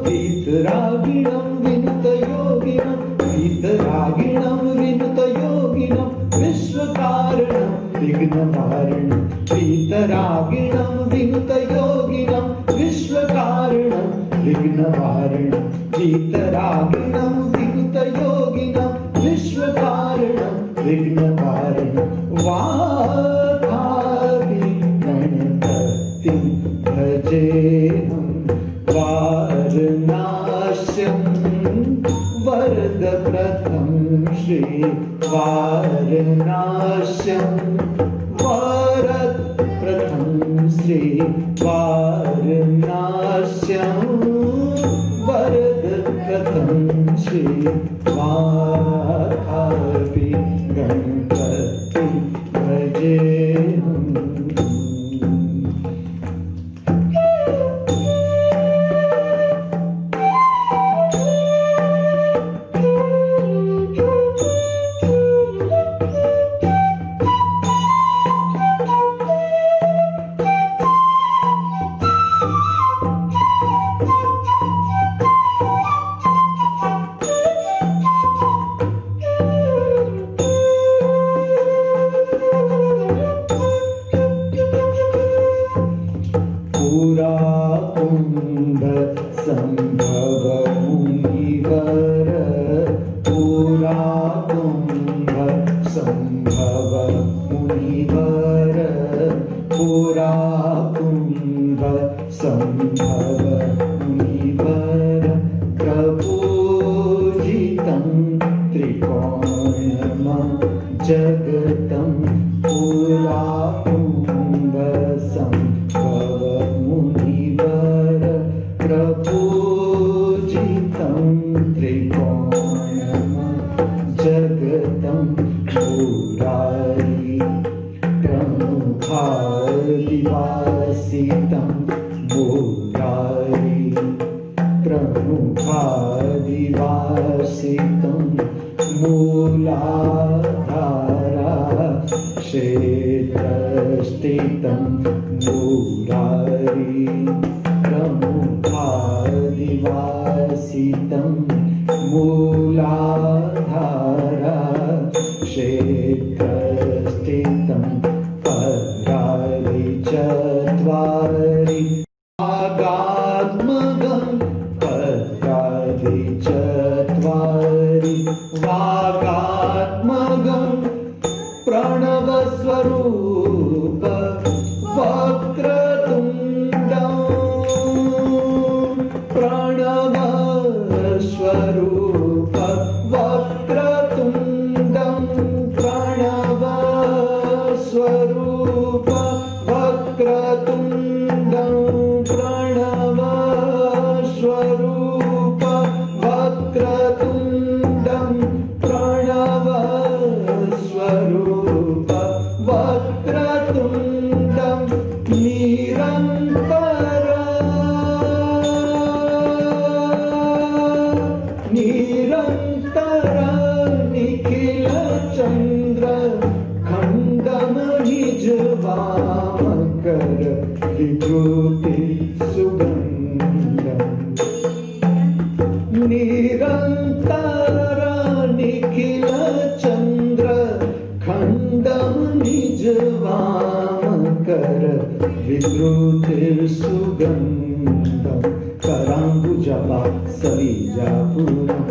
वीतरागिणं विनुतयोगिनं वीतरागिणं विनुतयोगिनं विश्वकारणं विघ्नवारणं वीतरागिणं विनुतयोगिनं विश्वकारणं विघ्नवारणं वीतरागिणं विनुतयोगिनं विश्वकारणं विघ्नवारणं वाधापि गणपतिं भजेऽहं वारणास्यं वरदप्रथं श्री वारणास्यं वरदप्रथं श्री वारणास्यं वरदप्रथं श्री वाधापि गणपतिं भजेऽहम् जगतं पुराकुम्भ संभव मुनिवर प्रपूजितं त्रिकोणम जगतं पुरारी प्रमुखादिवासितं मुरारी प्रमुखादिवासितं मूलाधारा क्षेत्रस्थितं मुरारी प्रमुखादिवासितं मूलाधारा क्षेत्रस्थितं परारि चत्वारि वागात्मगं परारि चत्वारि वागात्मगं प्रणवस्वरूप वक्रतुण्डं प्रणवस्वरूप वक्रतुण्डं प्रणवस्वरूप वक्रतुण्डं प्रणवस्वरूप वक्रतुण्डं प्रणवस्वरूप वक्रतुण्डं निरन्तर निरन्तर निखिल चन्द्र खण्डं निजवामकर विभूति सुगन्धम् निरन्तर निखिल चन्द्र खण्डं निजवामकर विभूतिर्सुगन्धम् कराम्बुजपा सवीजापुरम्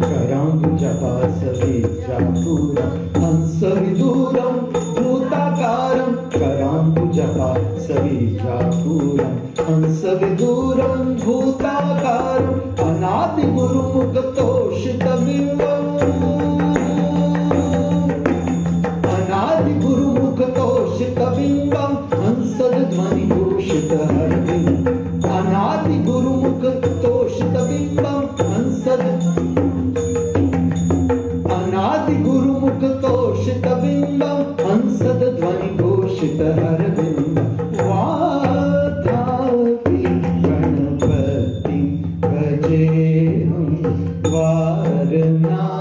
कराम्बुजपा सवीजापुरम् हंसविदूरं भूताकारं कराम्बुजपा सवीजापुरम् हंसविदूरं भूताकारम् अनाथ ध्वनि घोषित अरविंद वातापि गणपति भजेऽहं वारणास्यं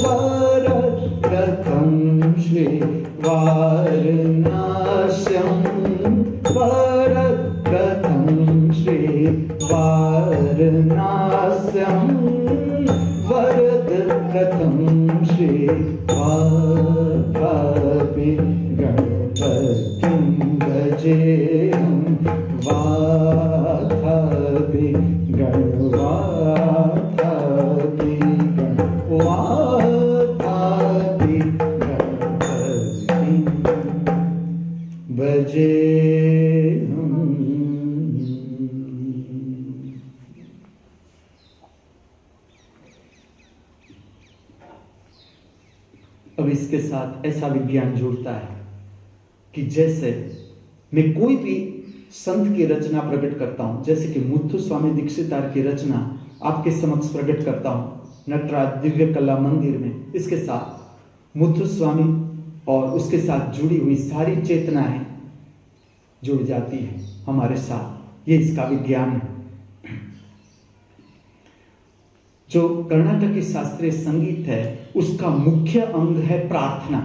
वरप्रथं श्री वारणास्यं वरप्रथं श्री वारणास्यं वरप्रथं श्री वातापि गणपतिं भजेऽहं वातापि गणवातापि गणवातापि गणपतिं भजेऽहं। अब इसके साथ ऐसा विज्ञान जुड़ता है कि जैसे मैं कोई भी संत की रचना प्रकट करता हूं, जैसे कि मुथु स्वामी दीक्षितार की रचना आपके समक्ष प्रकट करता हूं नटराज दिव्य कला मंदिर में, इसके साथ मुथु स्वामी और उसके साथ जुड़ी हुई सारी चेतनाएं जुड़ जाती है हमारे साथ। ये इसका विज्ञान है। जो कर्नाटकी शास्त्रीय संगीत है उसका मुख्य अंग है प्रार्थना।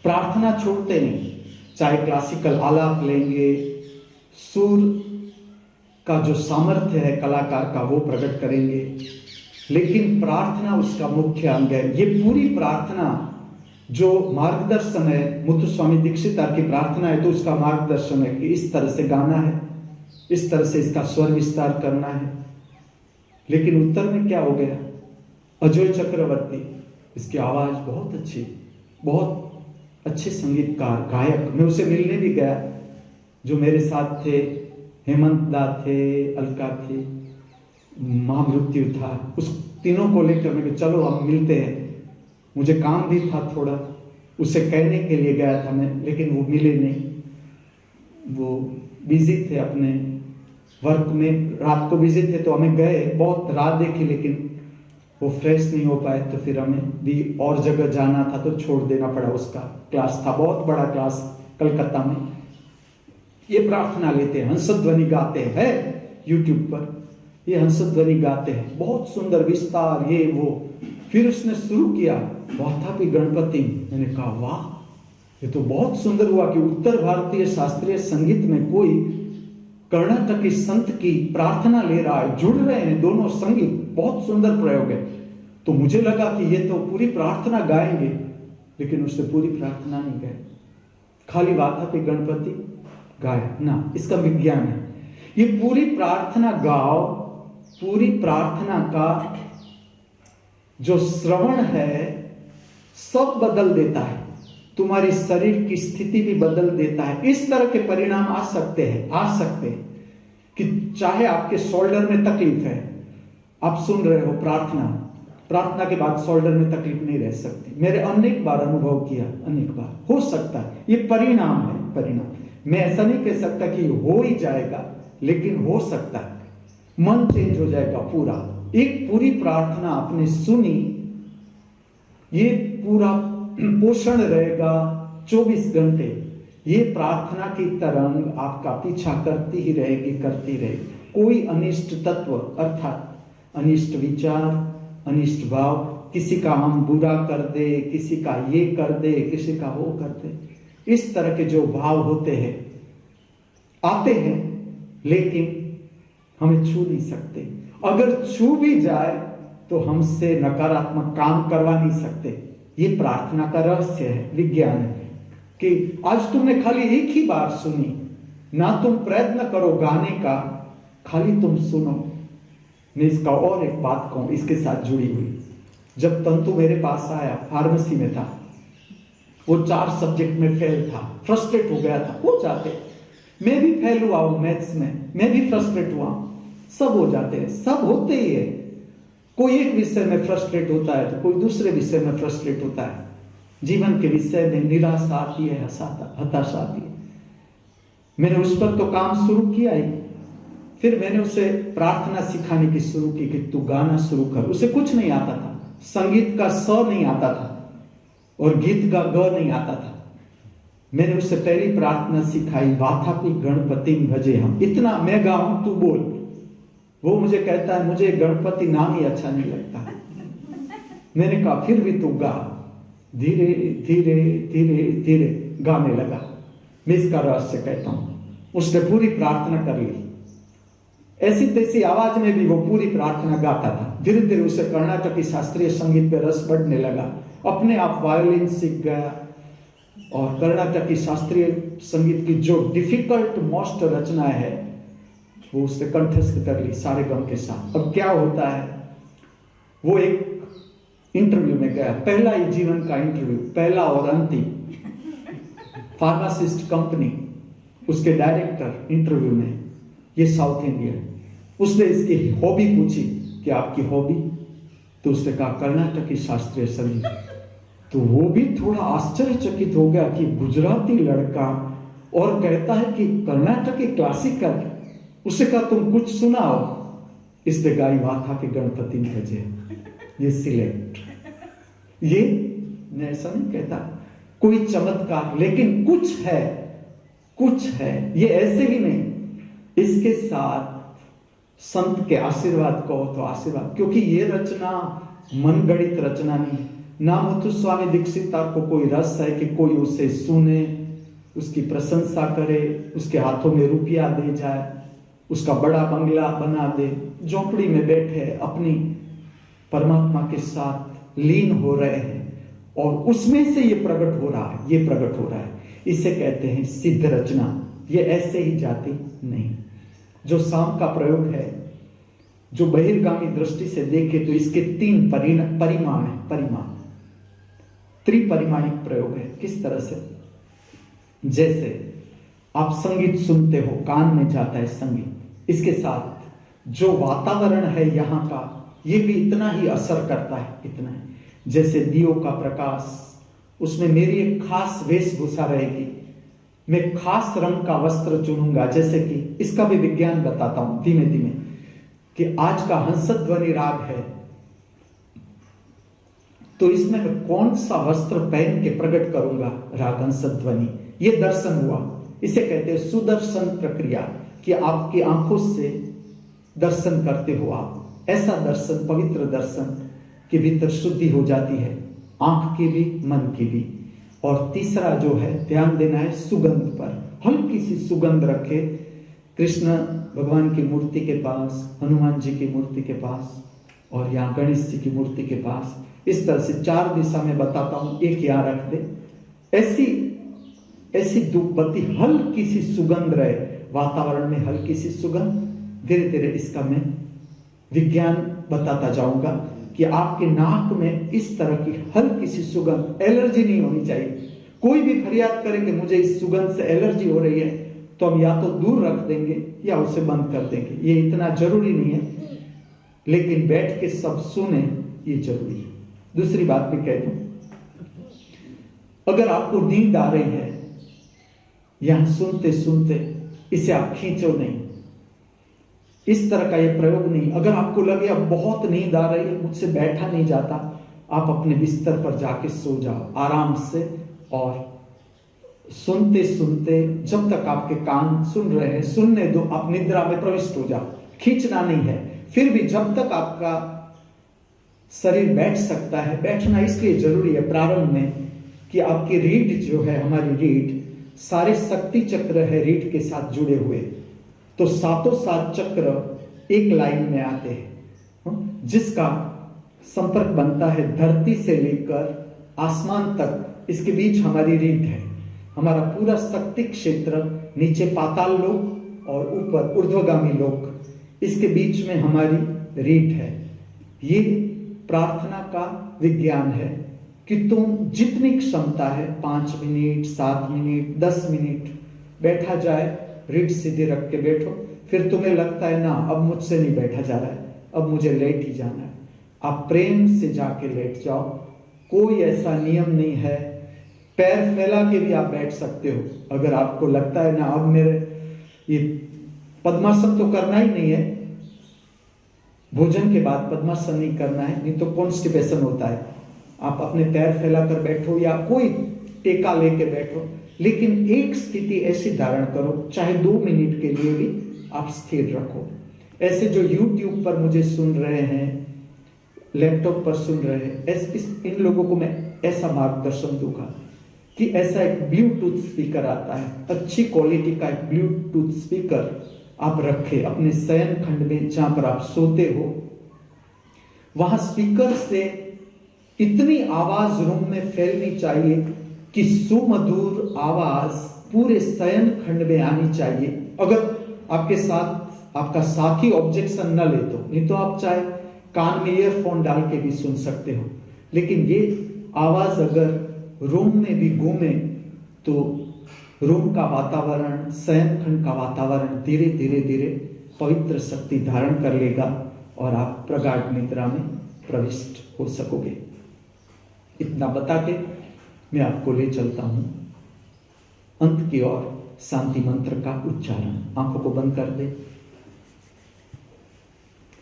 प्रार्थना छोड़ते नहीं, चाहे क्लासिकल आलाप लेंगे, सुर का जो सामर्थ्य है कलाकार का वो प्रकट करेंगे, लेकिन प्रार्थना उसका मुख्य अंग है। ये पूरी प्रार्थना जो मार्गदर्शन है, मुथुस्वामी दीक्षितार की प्रार्थना है तो उसका मार्गदर्शन है कि इस तरह से गाना है, इस तरह से इसका स्वर विस्तार करना है। लेकिन उत्तर में क्या हो गया, अजय चक्रवर्ती, इसकी आवाज बहुत अच्छी, बहुत अच्छे संगीतकार गायक। मैं उसे मिलने भी गया, जो मेरे साथ थे, हेमंत दा थे, अलका थे, महामृत्यु था, उस तीनों को लेकर मैं चलो हम मिलते हैं। मुझे काम भी था थोड़ा, उसे कहने के लिए गया था मैं, लेकिन वो मिले नहीं, वो बिजी थे अपने वर्क में, रात को बिजी थे तो हमें गए, बहुत रात देखी लेकिन वो फ्रेश नहीं हो पाए, तो फिर हमें भी और जगह जाना था तो छोड़ देना पड़ा। उसका क्लास था, बहुत बड़ा क्लास कलकत्ता में। ये प्रार्थना लेते हैं, हंसध्वनि गाते हैं यूट्यूब पर, ये हंसध्वनि गाते हैं, बहुत सुंदर विस्तार ये वो। फिर उसने शुरू किया वातापि गणपति। मैंने कहा वाह, ये तो बहुत सुंदर हुआ कि उत्तर भारतीय शास्त्रीय संगीत में कोई कर्नाटकी संत की प्रार्थना ले रहा है, जुड़ रहे हैं दोनों संगीत, बहुत सुंदर प्रयोग है। तो मुझे लगा कि ये तो पूरी प्रार्थना गाएंगे, लेकिन उसने पूरी प्रार्थना नहीं गाई, खाली वातापि गणपति गाया ना। इसका विज्ञान है, ये पूरी प्रार्थना गाओ, पूरी प्रार्थना का जो श्रवण है सब बदल देता है, तुम्हारी शरीर की स्थिति भी बदल देता है। इस तरह के परिणाम आ सकते हैं कि चाहे आपके शोल्डर में तकलीफ है, आप सुन रहे हो प्रार्थना के बाद शोल्डर में तकलीफ नहीं रह सकती। मेरे अनेक बार अनुभव किया, अनेक बार। हो सकता है, ये परिणाम है, परिणाम। मैं ऐसा नहीं कह सकता कि हो ही जाएगा, लेकिन हो सकता है, मन चेंज हो जाएगा पूरा। एक पूरी प्रार्थना आपने सुनी, ये पूरा पोषण रहेगा 24 घंटे। ये प्रार्थना की तरंग आपका पीछा करती ही रहेगी, करती रहेगी। कोई अनिष्ट तत्व अर्थात अनिष्ट विचार, अनिष्ट भाव, किसी का हम बुरा कर दे, किसी का ये कर दे, किसी का वो कर दे, इस तरह के जो भाव होते हैं आते हैं, लेकिन हमें छू नहीं सकते। अगर छू भी जाए तो हमसे नकारात्मक काम करवा नहीं सकते। ये प्रार्थना का रहस्य है, विज्ञान है कि आज तुमने खाली एक ही बार सुनी, ना तुम प्रयत्न करो गाने का, खाली तुम सुनो। मैं इसका और एक बात कहूं इसके साथ जुड़ी हुई। जब तंतु मेरे पास आया, फार्मेसी में था, वो 4 सब्जेक्ट में फेल था, फ्रस्ट्रेट हो गया था। हो जाते, मैं भी फेल हुआ हूं मैथ्स में, मैं भी फ्रस्ट्रेट हुआ, सब हो जाते हैं, सब होते ही है। कोई एक विषय में फ्रस्ट्रेट होता है तो कोई दूसरे विषय में फ्रस्ट्रेट होता है। जीवन के विषय में निराशा आती है, हताशा आती है। मैंने उस पर तो काम शुरू किया ही, फिर मैंने उसे प्रार्थना सिखाने की शुरू की कि तू गाना शुरू कर। उसे कुछ नहीं आता था, संगीत का स नहीं आता था, और गीत का ग नहीं आता था। मैंने उससे पहली प्रार्थना सिखाई, वाथापि गणपति भजे हम। इतना मैं गाऊं तू बोल। वो मुझे कहता है मुझे गणपति नाम ही अच्छा नहीं लगता। मैंने कहा फिर भी तू गा। धीरे धीरे धीरे धीरे गाने लगा। मैं इसका रहस्य कहता हूं, उसने पूरी प्रार्थना कर ली, ऐसी तैसी आवाज में भी वो पूरी प्रार्थना गाता था। धीरे धीरे उसे कर्नाटकी शास्त्रीय संगीत पे रस बढ़ने लगा, अपने आप वायोलिन सीख गया और कर्नाटकी शास्त्रीय संगीत की जो डिफिकल्ट मोस्ट रचना है वो उसने कंठस्थ कर ली सारे गम के साथ। अब क्या होता है, वो एक इंटरव्यू में गया, पहला ही जीवन का इंटरव्यू, पहला और अंतिम। फार्मासिस्ट कंपनी, उसके डायरेक्टर इंटरव्यू में, ये साउथ इंडियन। उसने इसकी हॉबी पूछी कि आपकी हॉबी, तो उसने कहा कर्नाटकी शास्त्रीय संगीत। तो वो भी थोड़ा आश्चर्यचकित हो गया कि गुजराती लड़का और कहता है कि कर्नाटकी क्लासिकल। उससे कहा तुम कुछ सुनाओ। इसने गाई वाथापि गणपति भजे, ये सिलेक्ट। ये मैं ऐसा नहीं कहता कोई चमत्कार, लेकिन कुछ है, कुछ है, ये ऐसे ही नहीं। इसके साथ संत के आशीर्वाद कहो तो आशीर्वाद, क्योंकि ये रचना मनगढ़ित रचना नहीं। ना मुथुस्वामी दीक्षिता को कोई रस है कि कोई उसे सुने, उसकी प्रशंसा करे, उसके हाथों में रुपया दे जाए, उसका बड़ा बंगला बना दे, झोपड़ी में बैठे अपनी परमात्मा के साथ लीन हो रहे हैं और उसमें से ये प्रकट हो रहा है, ये प्रकट हो रहा है। इसे कहते हैं सिद्ध रचना। ये ऐसे ही जाती नहीं। जो शाम का प्रयोग है, जो बहिर्गामी दृष्टि से देखे तो इसके 3 परिमाण है, परिमाण, त्रिपरिमाणिक प्रयोग है। किस तरह से? जैसे आप संगीत सुनते हो, कान में जाता है संगीत, इसके साथ जो वातावरण है यहाँ का, ये भी इतना ही असर करता है, इतना ही। जैसे दियो का प्रकाश, उसमें मेरी एक खास वेशभूषा रहेगी, मैं खास रंग का वस्त्र चुनूंगा। जैसे कि इसका भी विज्ञान बताता हूं धीमे धीमे, कि आज का हंसध्वनि राग है, तो इसमें मैं कौन सा वस्त्र पहन के प्रकट करूंगा राग हंसध्वनि। ये दर्शन हुआ। इसे कहते हैं सुदर्शन प्रक्रिया, कि आपकी आंखों से दर्शन करते हो आप। ऐसा दर्शन, पवित्र दर्शन के भीतर शुद्धि हो जाती है, आंख की भी, मन की भी। और तीसरा जो है, ध्यान देना है सुगंध पर। हल्की सी सुगंध रखे कृष्ण भगवान की मूर्ति के पास, हनुमान जी की मूर्ति के पास, और यहाँ गणेश जी की मूर्ति के पास। इस तरह से 4 दिशा में बताता हूं, एक यहाँ रख दे। ऐसी धूपबत्ती, हल्की सी सुगंध रहे वातावरण में, हल्की सी सुगंध। धीरे धीरे इसका मैं विज्ञान बताता जाऊंगा कि आपके नाक में इस तरह की हल्की सी सुगंध, एलर्जी नहीं होनी चाहिए। कोई भी फरियाद करे कि मुझे इस सुगंध से एलर्जी हो रही है, तो हम या तो दूर रख देंगे या उसे बंद कर देंगे। ये इतना जरूरी नहीं है, लेकिन बैठ के सब सुने, ये जरूरी है। दूसरी बात भी कह दूं, अगर आपको नींद आ रही है यहां सुनते सुनते, इसे आप खींचो नहीं, इस तरह का ये प्रयोग नहीं। अगर आपको लगे अब बहुत नींद आ रही है, मुझसे बैठा नहीं जाता, आप अपने बिस्तर पर जाके सो जाओ आराम से, और सुनते सुनते जब तक आपके कान सुन रहे हैं, सुनने दो, आप निद्रा में प्रविष्ट हो जाओ। खींचना नहीं है। फिर भी जब तक आपका शरीर बैठ सकता है, बैठना इसलिए जरूरी है प्रारंभ में कि आपकी रीढ़ जो है, हमारी रीढ़, सारे शक्ति चक्र है रीढ़ के साथ जुड़े हुए, तो 7 चक्र एक लाइन में आते हैं, जिसका संपर्क बनता है धरती से लेकर आसमान तक। इसके बीच हमारी रीढ़ है। हमारा पूरा शक्ति क्षेत्र, नीचे पाताल लोक और ऊपर ऊर्ध्वगामी लोक, इसके बीच में हमारी रीढ़ है। ये प्रार्थना का विज्ञान है कि तुम जितनी क्षमता है, 5 मिनट, 7 मिनट, 10 मिनट बैठा जाए, रीढ़ सीधे रख के बैठो। फिर तुम्हें लगता है ना अब मुझसे नहीं बैठा जा रहा है, अब मुझे लेट ही जाना है, आप प्रेम से जाके लेट जाओ। कोई ऐसा नियम नहीं है, पैर फैला के भी आप बैठ सकते हो। अगर आपको लगता है ना अब मेरे ये पद्मासन तो करना ही नहीं है, भोजन के बाद पद्मासन नहीं करना है, नहीं तो कॉन्स्टिपेशन होता है, आप अपने पैर फैलाकर बैठो या कोई टेका लेके बैठो, लेकिन एक स्थिति ऐसी धारण करो, चाहे 2 मिनट के लिए भी आप स्थिर रखो। ऐसे जो YouTube पर मुझे सुन रहे हैं, लैपटॉप पर सुन रहे हैं, इन लोगों को मैं ऐसा मार्गदर्शन दूंगा कि ऐसा एक ब्लूटूथ स्पीकर आता है, अच्छी क्वालिटी का एक ब्लूटूथ स्पीकर आप रखें अपने शयन खंड में, जहां पर आप सोते हो। वहां स्पीकर से इतनी आवाज रूम में फैलनी चाहिए कि सुमधुर आवाज पूरे शयन खंड में आनी चाहिए। अगर आपके साथ आपका साथी ऑब्जेक्शन न ले तो, नहीं तो आप चाहे कान में ईयरफोन डाल के भी सुन सकते हो, लेकिन ये आवाज अगर रूम में भी घूमे तो रूम का वातावरण, शयन खंड का वातावरण धीरे धीरे धीरे पवित्र शक्ति धारण कर लेगा और आप प्रगाढ़ निद्रा में प्रविष्ट हो सकोगे। इतना बता के मैं आपको ले चलता हूं अंत की ओर, शांति मंत्र का उच्चारण। आंखों को बंद कर दे।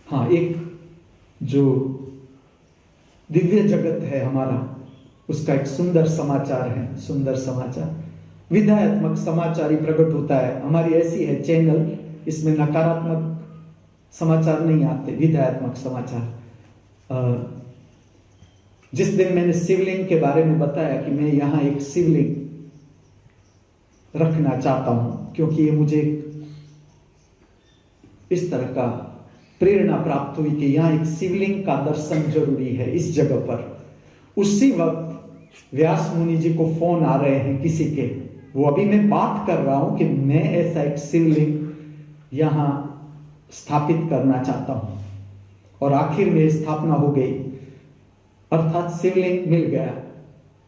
हाँ, एक जो दिव्य जगत है हमारा, उसका एक सुंदर समाचार है। सुंदर समाचार, विधायात्मक समाचार ही प्रकट होता है। हमारी ऐसी है चैनल, इसमें नकारात्मक समाचार नहीं आते, विधायात्मक समाचार। जिस दिन मैंने शिवलिंग के बारे में बताया कि मैं यहां एक शिवलिंग रखना चाहता हूं, क्योंकि ये मुझे इस तरह का प्रेरणा प्राप्त हुई कि यहां एक शिवलिंग का दर्शन जरूरी है इस जगह पर। उसी वक्त व्यास मुनि जी को फोन आ रहे हैं किसी के, वो अभी मैं बात कर रहा हूं कि मैं ऐसा एक शिवलिंग यहां स्थापित करना चाहता हूं, और आखिर में स्थापना हो गई, अर्थात शिवलिंग मिल गया।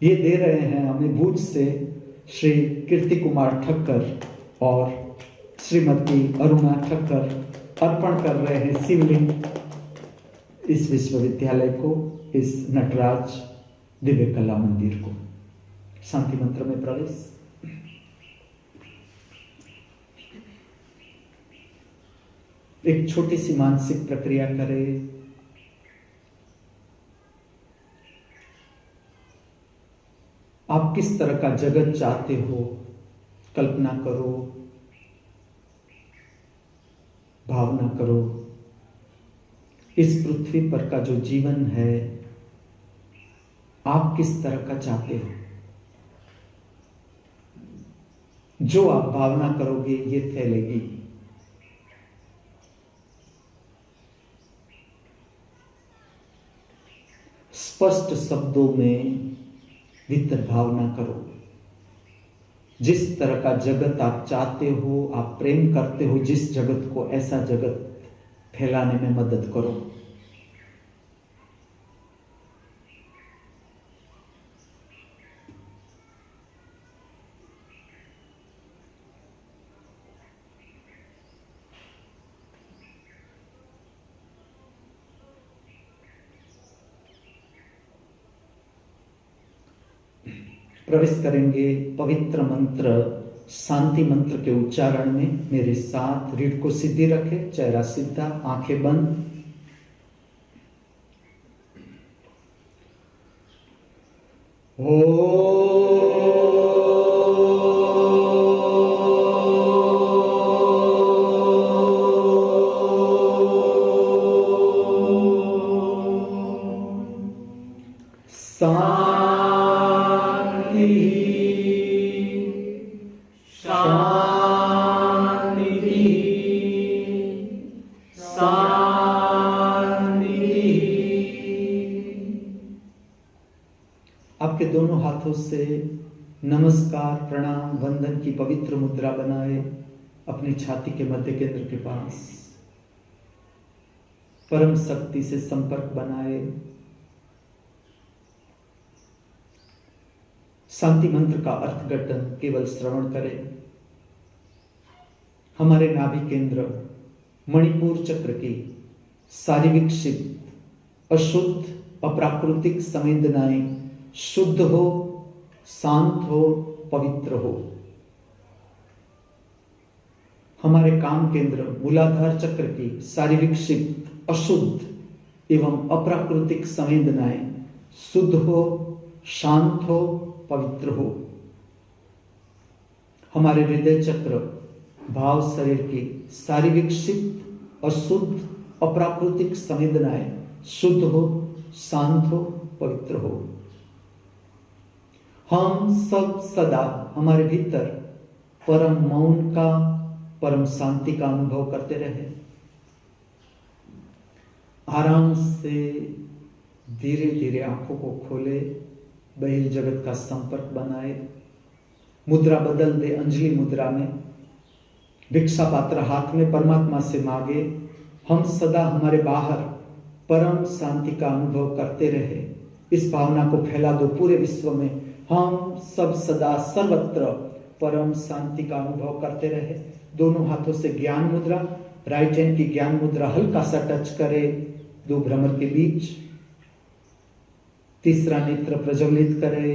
ये दे रहे हैं हमें भुज से श्री कीर्ति कुमार ठक्कर और श्रीमती अरुणा ठक्कर अर्पण कर रहे हैं शिवलिंग इस विश्वविद्यालय को, इस नटराज दिव्य कला मंदिर को। शांति मंत्र में प्रवेश। एक छोटी सी मानसिक प्रक्रिया करें। आप किस तरह का जगत चाहते हो, कल्पना करो, भावना करो। इस पृथ्वी पर का जो जीवन है, आप किस तरह का चाहते हो? जो आप भावना करोगे ये फैलेगी। स्पष्ट शब्दों में भीतर भावना करो। जिस तरह का जगत आप चाहते हो, आप प्रेम करते हो जिस जगत को, ऐसा जगत फैलाने में मदद करो। प्रवेश करेंगे पवित्र मंत्र शांति मंत्र के उच्चारण में। मेरे साथ रीढ़ को सीधी रखें, चेहरा सीधा, आंखें बंद। आपके दोनों हाथों से नमस्कार, प्रणाम, वंदन की पवित्र मुद्रा बनाए अपनी छाती के मध्य केंद्र के पास। परम शक्ति से संपर्क बनाए। शांति मंत्र का अर्थघटन केवल श्रवण करें। हमारे नाभि केंद्र मणिपुर चक्र की सारी विक्षिप्त अशुद्ध अप्राकृतिक संवेदनाएं शुद्ध हो, शांत हो, पवित्र हो। हमारे काम केंद्र मूलाधार चक्र की सारी विक्षिप्त अशुद्ध एवं अप्राकृतिक संवेदनाएं शुद्ध हो, शांत हो, पवित्र हो। हमारे हृदय चक्र भाव शरीर की सारी विकसित और शुद्ध अप्राकृतिक संवेदनाएं शुद्ध हो, शांत हो, पवित्र हो। हम सब सदा हमारे भीतर परम मौन का, परम शांति का अनुभव करते रहे। आराम से धीरे धीरे आंखों को खोले, बहिर् जगत का संपर्क बनाए, मुद्रा बदल दे अंजलि मुद्रा में, भिक्षा पात्र हाथ में परमात्मा से मांगे। हम सदा हमारे बाहर परम शांति का अनुभव करते रहे। इस भावना को फैला दो पूरे विश्व में। हम सब सदा सर्वत्र परम शांति का अनुभव करते रहे। दोनों हाथों से ज्ञान मुद्रा, राइट हैंड की ज्ञान मुद्रा हल्का सा टच करे दो भ्रमर के बीच। तीसरा नेत्र प्रज्वलित करे।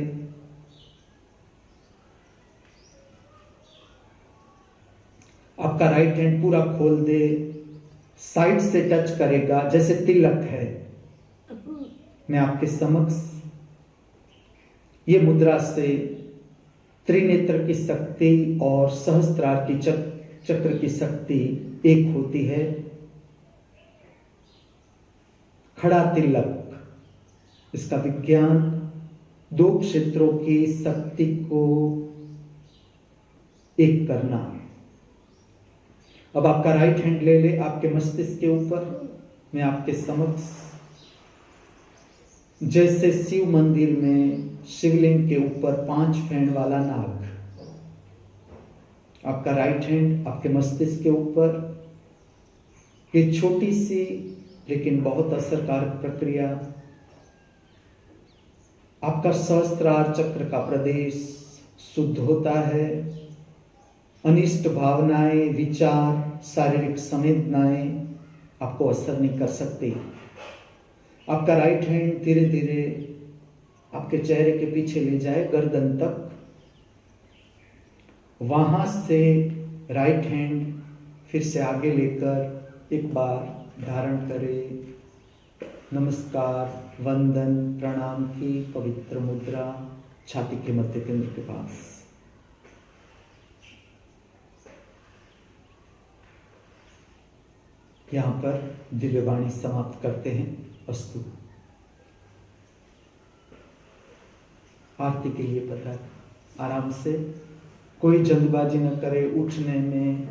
आपका राइट हैंड पूरा खोल दे, साइड से टच करेगा जैसे तिलक है। मैं आपके समक्ष ये मुद्रा से त्रिनेत्र की शक्ति और सहस्त्रार की चक्र की शक्ति एक होती है। खड़ा तिलक, इसका विज्ञान दो क्षेत्रों की शक्ति को एक करना। अब आपका राइट हैंड ले ले आपके मस्तिष्क के ऊपर। मैं आपके समक्ष जैसे शिव मंदिर में शिवलिंग के ऊपर 5 फैन वाला नाग, आपका राइट हैंड आपके मस्तिष्क के ऊपर। ये छोटी सी लेकिन बहुत असरकारक प्रक्रिया आपका सहस्त्रार चक्र का प्रदेश शुद्ध होता है। अनिष्ट भावनाएं, विचार, शारीरिक संवेदनाएं आपको असर नहीं कर सकती। आपका राइट हैंड धीरे धीरे आपके चेहरे के पीछे ले जाए गर्दन तक। वहां से राइट हैंड फिर से आगे लेकर एक बार धारण करे। नमस्कार, वंदन, प्रणाम की पवित्र मुद्रा छाती के मध्य केंद्र के पास। यहां पर दिव्य वाणी समाप्त करते हैं। अस्तु। आरती के लिए पता आराम से, कोई जल्दबाजी न करे उठने में।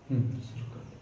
शुरू कर